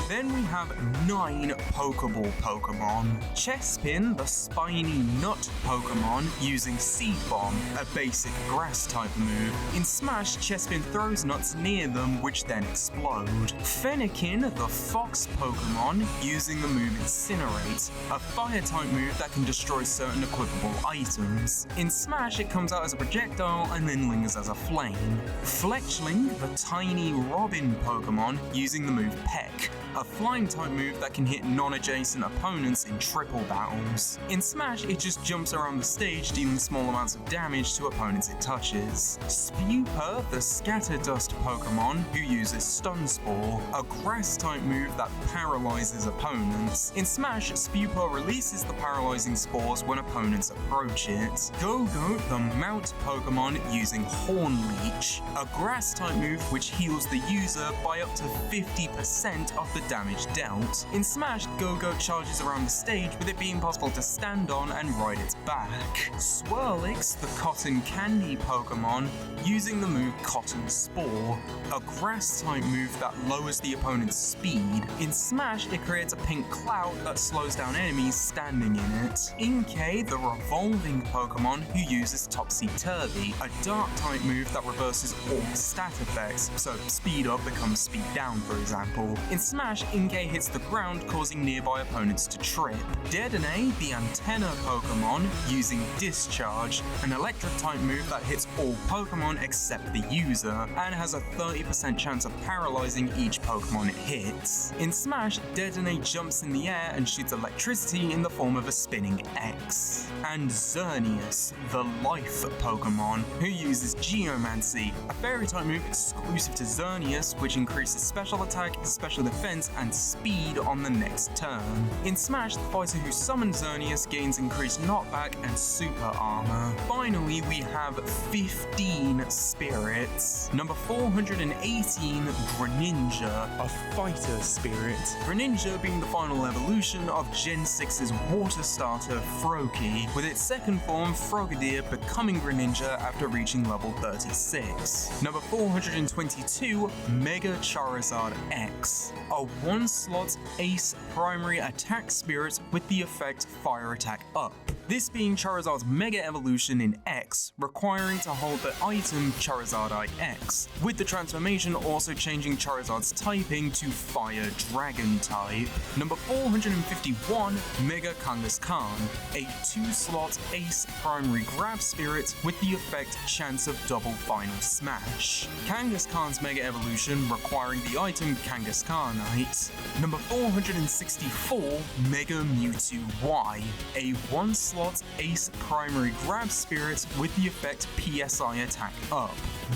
Then we have 9 Pokeball Pokemon. Chespin, the spiny nut Pokemon, using Seed Bomb, a basic grass type move. In Smash, Chespin throws nuts near them, which then explode. Fennekin, the fox Pokemon, using the move Incinerate, a fire type move that can destroy certain equipable items. In Smash, it comes out as a projectile and then lingers as a flame. Fletchling, the tiny Robin Pokemon, using the move Peck, a flying type move that can hit non-adjacent opponents in triple battles. In Smash, it just jumps around the stage, dealing small amounts of damage to opponents it touches. Spewper, the Scatter Dust Pokemon, who uses Stun Spore, a grass type move that paralyzes opponents. In Smash, Spewper releases the paralyzing spores when opponents approach it. Go-Go, the Mount Pokemon, using Horn Leech, a grass type move which heals the user by up to 50% of the damage dealt. In Smash, Go-Go charges around the stage, with it being possible to stand on and ride its back. Swirlix, the cotton candy Pokemon, using the move Cotton Spore, a grass type move that lowers the opponent's speed. In Smash, it creates a pink cloud that slows down enemies standing in it. Inkay, the revolving Pokemon, who uses Topsy-Turvy, a dark type move that reverses all stat effects, so speed up becomes speed down, for example. In Smash, Inkay hits the ground, causing nearby opponents to trip. Dedenne, the antenna Pokemon, using Discharge, an electric type move that hits all Pokemon except the user, and has a 30% chance of paralyzing each Pokemon it hits. In Smash, Dedenne jumps in the air and shoots electricity in the form of a spinning X. And Xerneas, the life Pokemon, who uses Geomancy, a fairy type move exclusive to Xerneas, which increases special attack, special defense, and speed on the next turn. In Smash, the fighter who summons Xerneas gains increased knockback and super armor. Finally, we have 15 spirits. Number 418, Greninja, a fighter spirit. Greninja being the final evolution of Gen 6's water starter, Froakie, with its second form, Frogadier, becoming Greninja after reaching level 36. Number 422, Mega Charizard X, a 1-slot ace primary attack spirit with the effect Fire Attack Up. This being Charizard's Mega Evolution in X, requiring to hold the item Charizard X, with the transformation also changing Charizard's typing to Fire Dragon type. Number 451, Mega Kangaskhan, a 2-slot ace primary grab spirit with the effect Chance of Double Final Smash. Kangaskhan's Mega Evolution requiring the item Kangaskhanite. Number 464, Mega Mewtwo Y, a 1-slot ace primary grab spirit with the effect PSI Attack Up.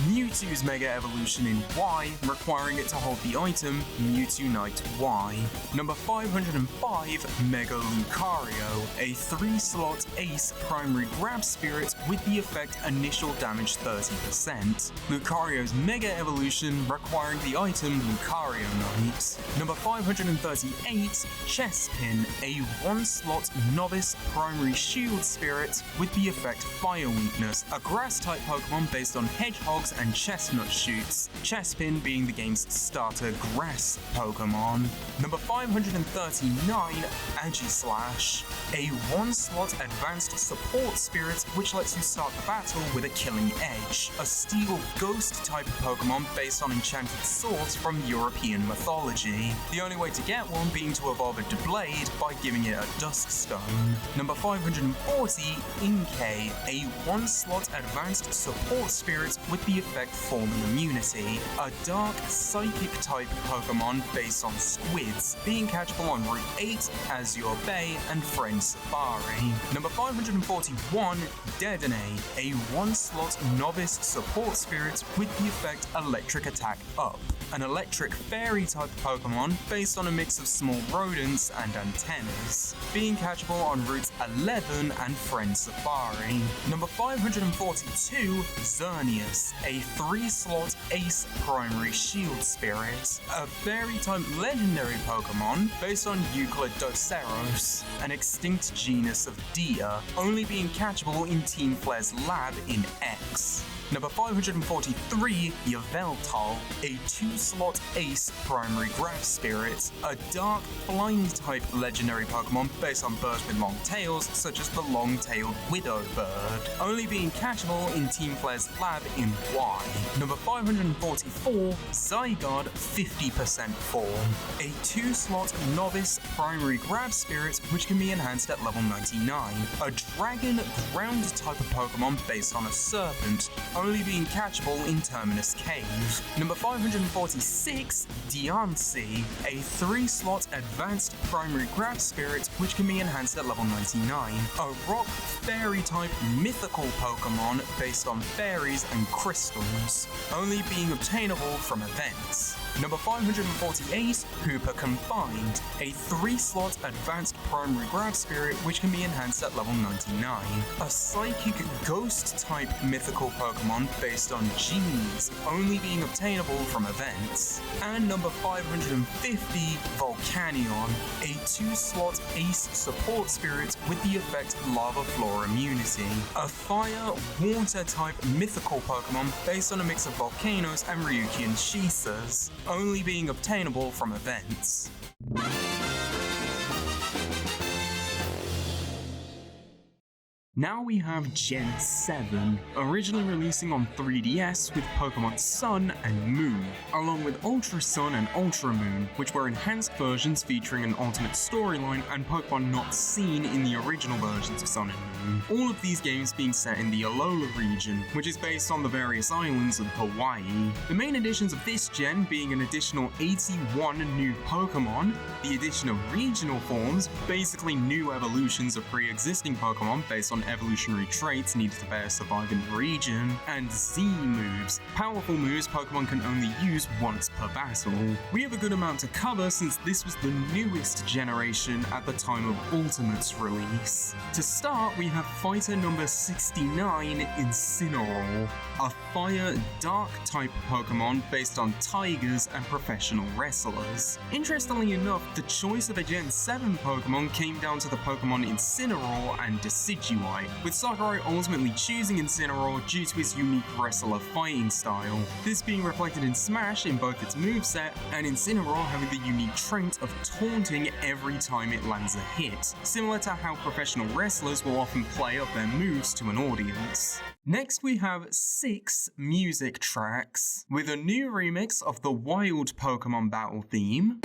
Mewtwo's Mega Evolution in Y, requiring it to hold the item Mewtwo-Nite Y. Number 505, Mega Lucario, a 3-slot ace primary grab spirit with the effect Initial Damage 30%. Lucario's Mega Evolution, requiring the item Lucario-Nite. Number 538, Chespin, a 1-slot novice primary Shield Spirit with the effect Fire Weakness, a grass-type Pokemon based on hedgehogs and chestnut shoots, Chespin being the game's starter grass Pokemon. Number 539, Aegislash, a 1-slot advanced support spirit which lets you start the battle with a killing edge, a steel ghost-type Pokemon based on enchanted swords from European mythology, the only way to get one being to evolve it to Blade by giving it a Dusk Stone. Number 540, Inkay, a 1-slot advanced support spirit with the effect Forming Immunity, a dark psychic-type Pokemon based on squids, being catchable on Route 8, Azure Bay, and Friend Safari. Number 541, Dedenne, a 1-slot novice support spirit with the effect Electric Attack Up, an electric fairy-type Pokemon based on a mix of small rodents and antennas, being catchable on Routes 11 and Friend Safari. Number 542, Xerneas, a 3-slot Ace Primary Shield Spirit, a fairy-type legendary Pokemon based on Euclidoceros, an extinct genus of deer, only being catchable in Team Flare's lab in X. Number 543, Yveltal, a 2-slot Ace Primary Grass Spirit, a dark flying-type legendary Pokemon based on birds with long tails, such as the long-tailed Widow Bird, only being catchable in Team Flare's lab in Y. Number 544, Zygarde 50% form, a 2-slot Novice Primary Grab Spirit which can be enhanced at level 99, a Dragon Ground-type of Pokemon based on a serpent, only being catchable in Terminus Cave. Number 546, Diancie, a 3-slot Advanced Primary Grab Spirit which can be enhanced at level 99, a Rock Fairy-type mythical Pokemon based on fairies and crystals, only being obtainable from events. Number 548, Hooper Confined, a 3-slot Advanced Primary Grab Spirit which can be enhanced at level 99, a Psychic Ghost-type mythical Pokemon based on Genies, only being obtainable from events. And number 550, Volcanion, a 2-slot Ace Support Spirit with the effect Lava Floor Immunity, a Fire-Water-type mythical Pokemon based on a mix of volcanoes and Ryukian Shisas, only being obtainable from events. Now we have Gen 7, originally releasing on 3DS with Pokémon Sun and Moon, along with Ultra Sun and Ultra Moon, which were enhanced versions featuring an ultimate storyline and Pokémon not seen in the original versions of Sun and Moon. All of these games being set in the Alola region, which is based on the various islands of Hawaii. The main additions of this gen being an additional 81 new Pokémon, the addition of regional forms, basically new evolutions of pre-existing Pokémon based on evolutionary traits needed to better survive in the region, and Z moves, powerful moves Pokemon can only use once per battle. We have a good amount to cover since this was the newest generation at the time of Ultimate's release. To start, we have Fighter number 69, Incineroar, a Fire Dark type Pokemon based on tigers and professional wrestlers. Interestingly enough, the choice of a Gen 7 Pokemon came down to the Pokemon Incineroar and Decidueye, with Sakurai ultimately choosing Incineroar due to his unique wrestler fighting style, this being reflected in Smash in both its moveset and Incineroar having the unique trait of taunting every time it lands a hit, similar to how professional wrestlers will often play up their moves to an audience. Next we have 6 music tracks, with a new remix of the Wild Pokemon battle theme,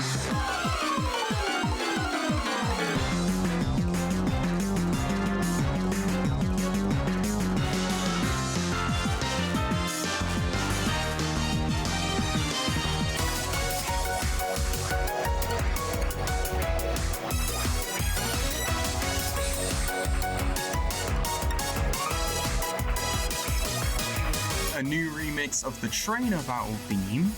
a new remix of the Trainer battle theme,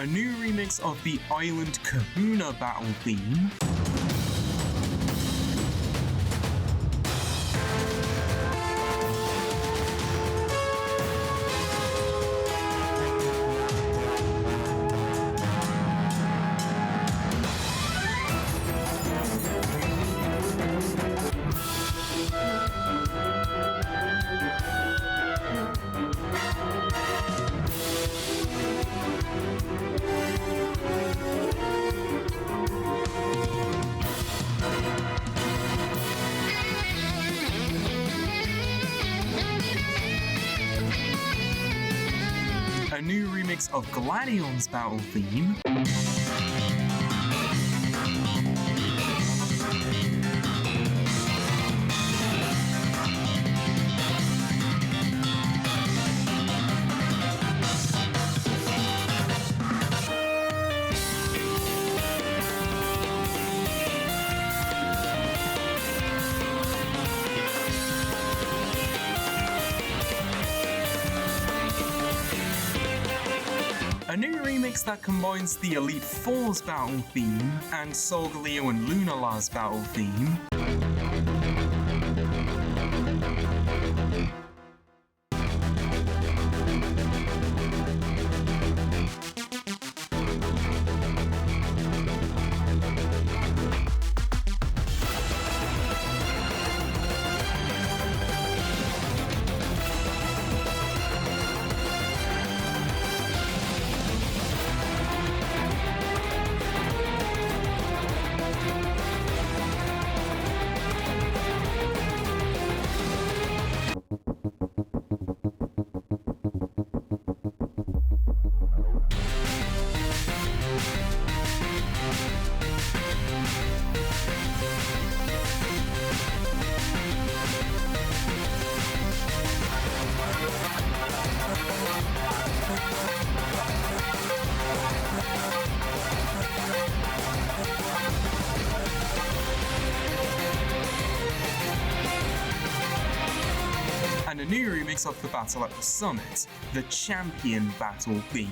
A new remix of the Island Kahuna battle theme. A new remix of Gladion's battle theme. A new remix that combines the Elite Four's battle theme and Solgaleo and Lunala's battle theme. And a new remix of the battle at the summit, the Champion battle theme.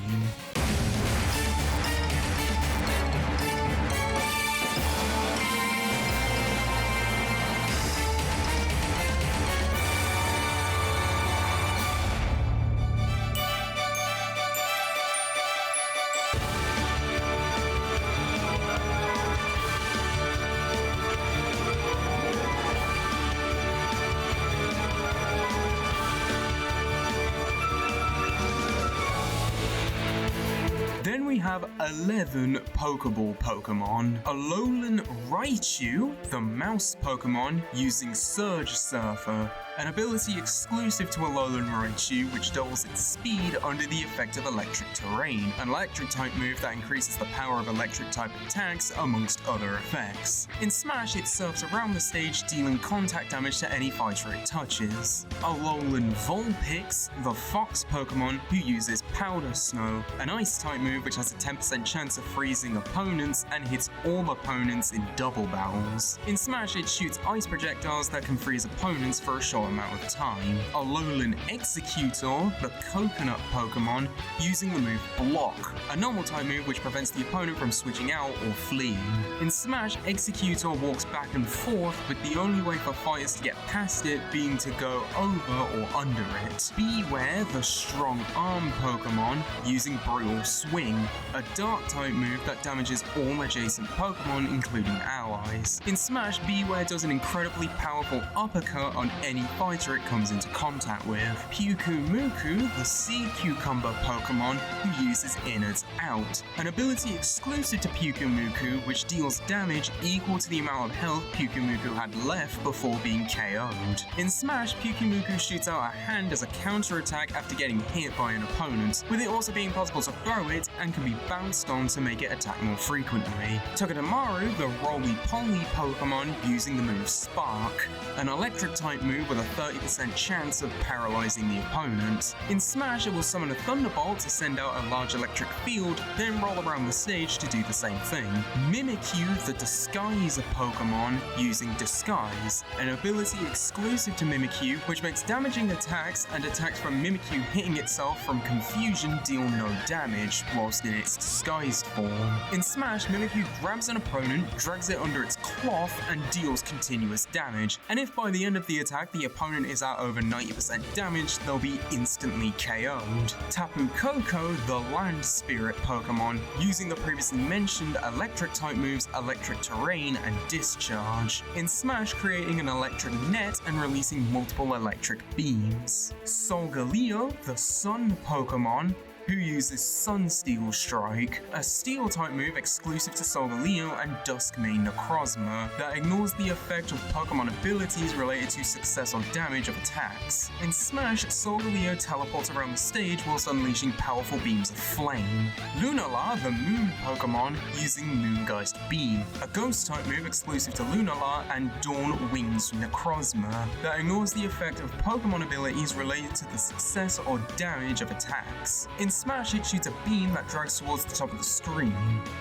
Then we have 11 Pokeball Pokemon. Alolan Raichu, the mouse Pokemon, using Surge Surfer, an ability exclusive to Alolan Raichu which doubles its speed under the effect of electric terrain, an electric type move that increases the power of electric type attacks amongst other effects. In Smash, it surfs around the stage, dealing contact damage to any fighter it touches. Alolan Vulpix, the fox Pokemon who uses Powder Snow, an ice type move which has a 10% chance of freezing opponents and hits all opponents in double battles. In Smash, it shoots ice projectiles that can freeze opponents for a short amount of time. Alolan Executor, the coconut Pokemon, using the move Block, a normal type move which prevents the opponent from switching out or fleeing. In Smash, Executor walks back and forth, with the only way for fighters to get past it being to go over or under it. Beeware, the strong arm Pokemon, using Brutal Swing, a dark type move that damages all adjacent Pokemon including allies. In Smash, Beeware does an incredibly powerful uppercut on any fighter it comes into contact with. Pyukumuku, the sea cucumber Pokemon who uses Innards Out, an ability exclusive to Pyukumuku which deals damage equal to the amount of health Pyukumuku had left before being KO'd. In Smash, Pyukumuku shoots out a hand as a counter-attack after getting hit by an opponent, with it also being possible to throw it and can be bounced on to make it attack more frequently. Togedemaru, the roly-poly Pokemon, using the move Spark, an electric type move with with a 30% chance of paralyzing the opponent. In Smash, it will summon a Thunderbolt to send out a large electric field, then roll around the stage to do the same thing. Mimikyu, the Disguise Pokemon, using Disguise, an ability exclusive to Mimikyu which makes damaging attacks and attacks from Mimikyu hitting itself from confusion deal no damage whilst in its disguised form. In Smash, Mimikyu grabs an opponent, drags it under its cloth and deals continuous damage, and if by the end of the attack the opponent is at over 90% damage, they'll be instantly KO'd. Tapu Koko, the Land Spirit Pokemon, using the previously mentioned electric type moves Electric Terrain and Discharge. In Smash, creating an electric net and releasing multiple electric beams. Solgaleo, the Sun Pokemon, who uses Sunsteel Strike, a Steel-type move exclusive to Solgaleo and Duskmane Necrozma that ignores the effect of Pokemon abilities related to success or damage of attacks. In Smash, Solgaleo teleports around the stage whilst unleashing powerful beams of flame. Lunala, the Moon Pokemon, using Moongeist Beam, a Ghost-type move exclusive to Lunala and Dawn Wings Necrozma that ignores the effect of Pokemon abilities related to the success or damage of attacks. In Smash, it shoots a beam that drags towards the top of the screen.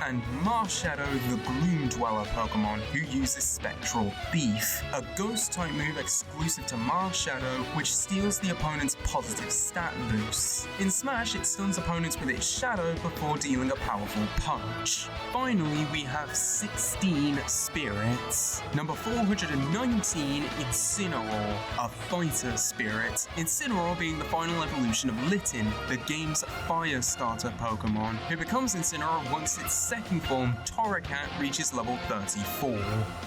And Marshadow, the Gloom Dweller Pokemon, who uses Spectral Beef, a Ghost-type move exclusive to Marshadow which steals the opponent's positive stat boost. In Smash, it stuns opponents with its shadow before dealing a powerful punch. Finally, we have 16 spirits. Number 419, Incineroar, a fighter spirit. Incineroar being the final evolution of Litten, the game's Fire Starter Pokemon, who becomes Incineroar once its second form, Torracat, reaches level 34.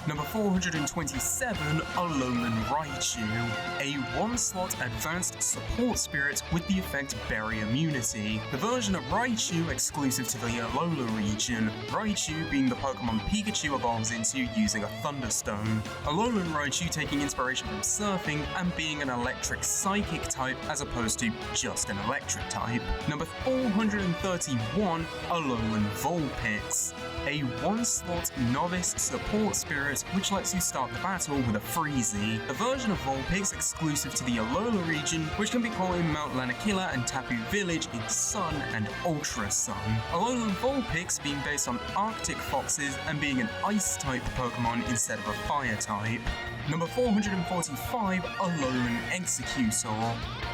Number 427, Alolan Raichu, a 1-slot advanced support spirit with the effect Berry Immunity. The version of Raichu exclusive to the Alola region, Raichu being the Pokemon Pikachu evolves into using a Thunderstone. Alolan Raichu taking inspiration from Surfing and being an electric psychic type as opposed to just an electric type. Number 431, Alolan Vulpix, a 1-slot novice support spirit which lets you start the battle with a Freezy. The version of Vulpix exclusive to the Alola region which can be caught in Mount Lanakila and Tapu Village in Sun and Ultra Sun. Alolan Vulpix being based on Arctic foxes and being an Ice-type Pokemon instead of a Fire-type. Number 445, Alolan Executor,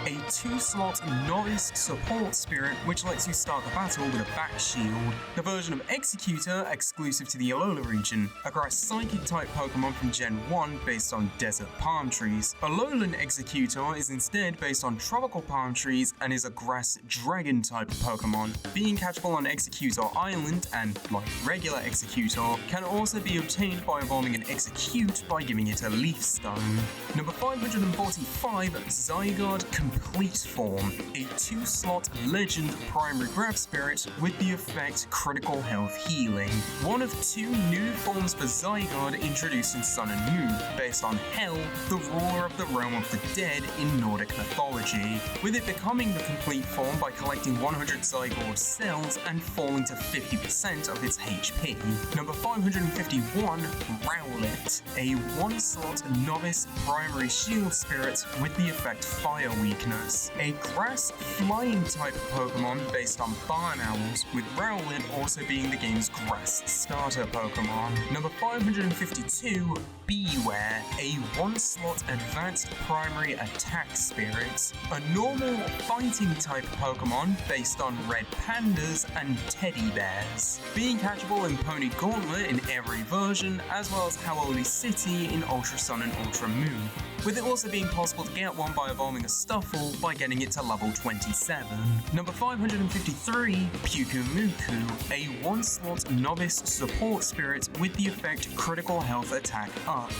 a 2-slot novice support spirit which lets you start the battle with a back shield. The version of Executor exclusive to the Alola region, a grass psychic type Pokemon from Gen 1 based on desert palm trees. Alolan Executor is instead based on tropical palm trees and is a grass dragon type Pokemon. Being catchable on Executor Island and, like regular Executor, can also be obtained by evolving an Execute by giving it a Leaf Stone. Number 545, Zygarde Complete Form, a 2-slot legend primary grab spirit with the effect Critical Health Healing. One of 2 new forms for Zygarde introduced in Sun and Moon, based on Hel, the ruler of the realm of the dead in Nordic mythology, with it becoming the complete form by collecting 100 Zygarde cells and falling to 50% of its HP. Number 551, Rowlet, a 1-slot novice primary shield spirit with the effect Fire Weakness, a grass flying type Pokemon based on barn owls, with Rowlet also being the game's grass starter Pokemon. Number 552, Beware, a 1-slot advanced primary attack spirit, a normal fighting type Pokemon based on red pandas and teddy bears, being catchable in Pony Gauntlet in every version, as well as Howoli City in Ultra Sun and Ultra Moon, with it also being possible to get one by evolving a Stuffle by getting it to level 27. Number 553, Pyukumuku, a 1-slot novice support spirit with the effect Critical Health Attack Up,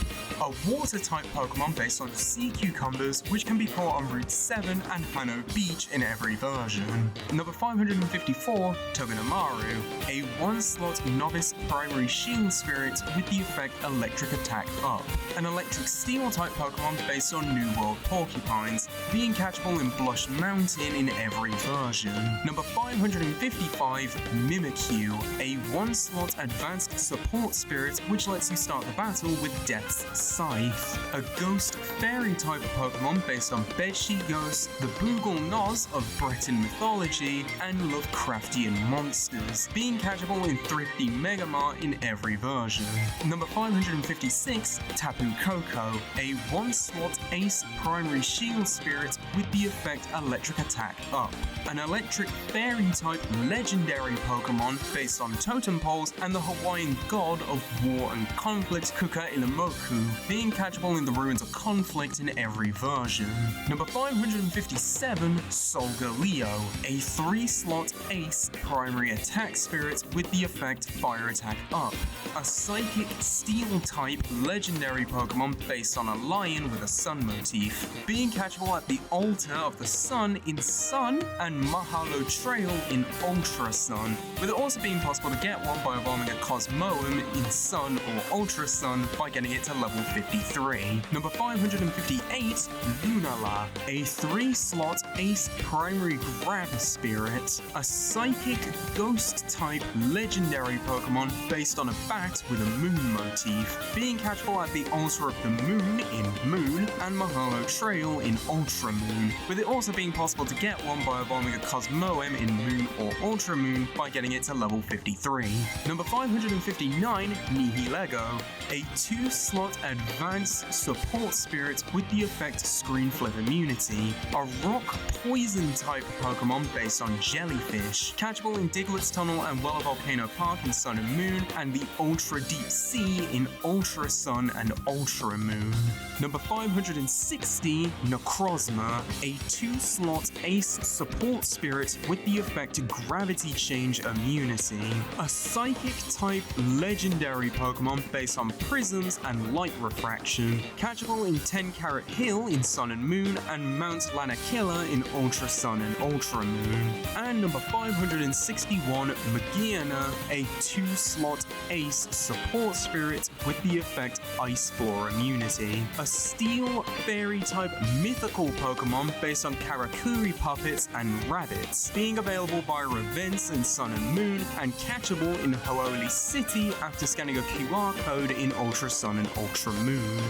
a water-type Pokemon based on sea cucumbers which can be caught on Route 7 and Hano Beach in every version. Number 554, Togedemaru, a 1-slot novice primary shield spirit with the effect Electric Attack Up, an electric steel-type Pokemon based on New World Porcupines, being catchable in Blush Mountain in every version. version. Number 555, Mimikyu, a 1-slot advanced support spirit which lets you start the battle with Death's Scythe. A ghost fairy type of Pokemon based on Bedsheet Ghosts, the Boogle Noz of Breton mythology, and Lovecraftian monsters, being catchable in Thrifty Megamart in every version. Number 556, Tapu Koko, a 1-slot ace primary shield spirit with the effect Electric Attack Up. An electric fairy type legendary Pokemon based on totem poles and the Hawaiian god of war and conflict Kuka Ilimoku, being catchable in the Ruins of Conflict in every version. Number 557, Solgaleo, a 3-slot ace primary attack spirit with the effect Fire Attack Up. A psychic steel type legendary Pokemon based on a lion with a sun motif, being catchable at the altar of the sun in Sun and Mahalo Trail in Ultra Sun, with it also being possible to get one by evolving a Cosmoem in Sun or Ultra Sun by getting it to level 53. Number 558, Lunala, a 3-slot ace primary grab spirit, a psychic ghost type legendary Pokemon based on a bat with a moon motif, being catchable at the altar of the moon in Moon and Mahalo Trail in Ultra Moon, with it also being possible to get one by evolving a Cosmoem in Moon or Ultra Moon by getting it to level 53. Number 559, Nihilego, a 2-slot advanced support spirit with the effect Screen Flip Immunity, a rock poison type Pokemon based on Jellyfish, catchable in Diglett's Tunnel and Weller Volcano Park in Sun and Moon, and the Ultra Deep Sea in Ultra Sun and Ultra Moon. Number 560, Necrozma, a 2-slot ace support spirit with the effect Gravity Change Immunity, a psychic type legendary Pokemon based on prisms and light refraction, catchable in 10 Carat Hill in Sun and Moon and Mount Lanakilla in Ultra Sun and Ultra Moon. And number 561, Magearna, a 2-slot ace support spirit with the effect Ice Spore Immunity, a steel fairy type mythical Pokemon based on Karakuri puppets and rabbits, being available via events in Sun and Moon and catchable in Hooli City after scanning a QR code in Ultra Sun and Ultra Moon.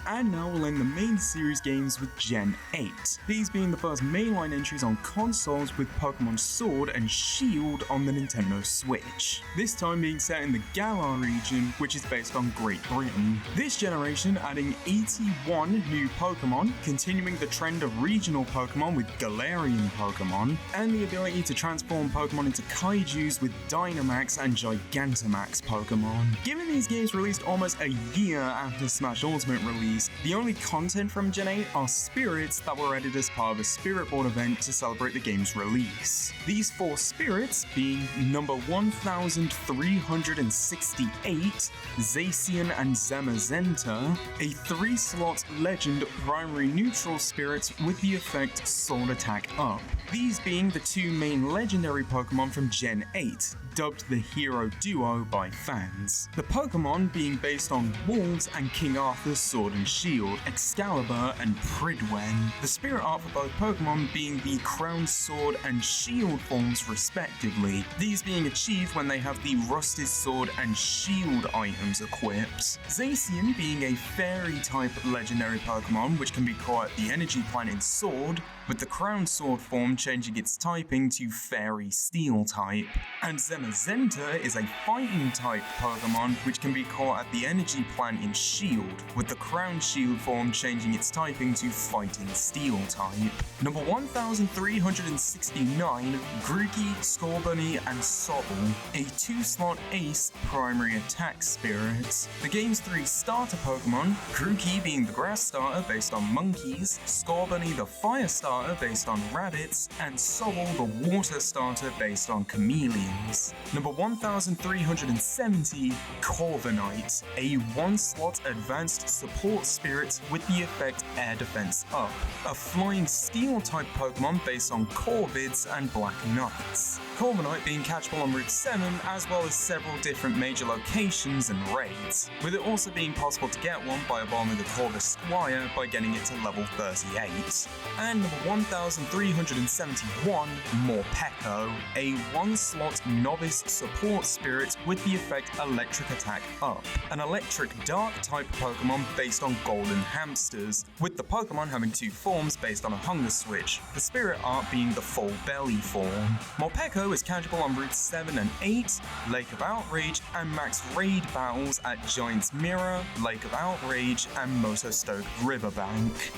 And now we'll end the main series games with Gen 8, these being the first mainline entries on consoles with Pokémon Sword and Shield on the Nintendo Switch, this time being set in the Galar region, which is based on Great Britain. This generation adding 81 new Pokémon, continuing the trend of regional Pokémon with Galarian Pokémon, and the ability to transform Pokémon into Kaijus with Dynamax and Gigantamax Pokémon. Given these games released almost a year after Smash Ultimate release, the only content from Gen 8 are spirits that were added as part of a Spirit Board event to celebrate the game's release. These 4 spirits being number 1368, Zacian and Zamazenta, a 3-slot legend primary neutral spirit with the effect Sword Attack Up. These being the 2 main legendary Pokemon from Gen 8, dubbed the Hero Duo by fans. The Pokemon being based on Wolves and King Arthur's Sword and Shield, Excalibur and Pridwen. The spirit art for both Pokemon being the Crown Sword and Shield forms respectively, these being achieved when they have the Rusted Sword and Shield items equipped. Zacian being a fairy type legendary Pokemon which can be caught at the Energy Plant in Sword, with the Crown Sword form changing its typing to Fairy Steel type. And Zamazenta is a fighting type Pokemon which can be caught at the Energy Plant in Shield, with the Crown Shield form changing its typing to Fighting Steel type. Number 1369, Grookey, Scorbunny and Sobble, a 2-slot ace primary attack spirit. The game's 3 starter Pokemon, Grookey being the grass starter based on monkeys, Scorbunny the fire starter based on rabbits, and Sobble the water starter based on chameleons. Number 1370, Corviknight, a 1-slot advanced support spirit with the effect Air Defense Up, a flying steel-type Pokemon based on Corvids and Black Knights. Corviknight being catchable on Route 7 as well as several different major locations and raids, with it also being possible to get one by evolving the Corvus Squire by getting it to level 38. And number 1371, Morpeko, a 1-slot novice support spirit with the effect Electric Attack Up, an electric dark type Pokemon based on golden hamsters, with the Pokemon having 2 forms based on a hunger switch, the spirit art being the full belly form. Morpeko is catchable on Routes 7 and 8, Lake of Outrage, and max raid battles at Giant's Mirror, Lake of Outrage, and Motostoke Riverbank.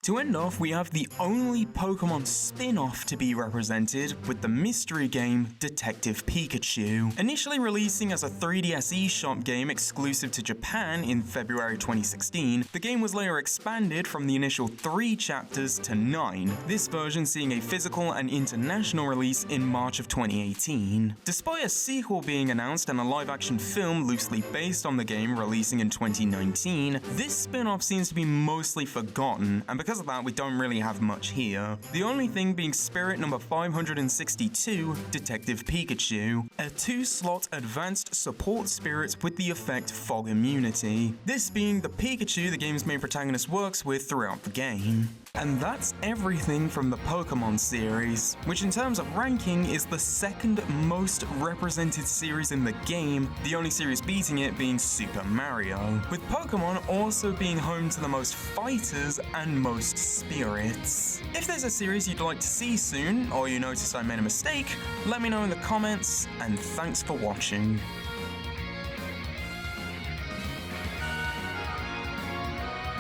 To end off, we have the only Pokémon spin-off to be represented with the mystery game Detective Pikachu. Initially releasing as a 3DS eShop game exclusive to Japan in February 2016, the game was later expanded from the initial 3 chapters to 9, this version seeing a physical and international release in March of 2018. Despite a sequel being announced and a live-action film loosely based on the game releasing in 2019, this spin-off seems to be mostly forgotten, and because of that, we don't really have much here. The only thing being spirit number 562, Detective Pikachu, a 2-slot advanced support spirit with the effect Fog Immunity, this being the Pikachu the game's main protagonist works with throughout the game. And that's everything from the Pokémon series, which in terms of ranking is the 2nd most represented series in the game, the only series beating it being Super Mario, with Pokémon also being home to the most fighters and most spirits. If there's a series you'd like to see soon, or you notice I made a mistake, let me know in the comments, and thanks for watching.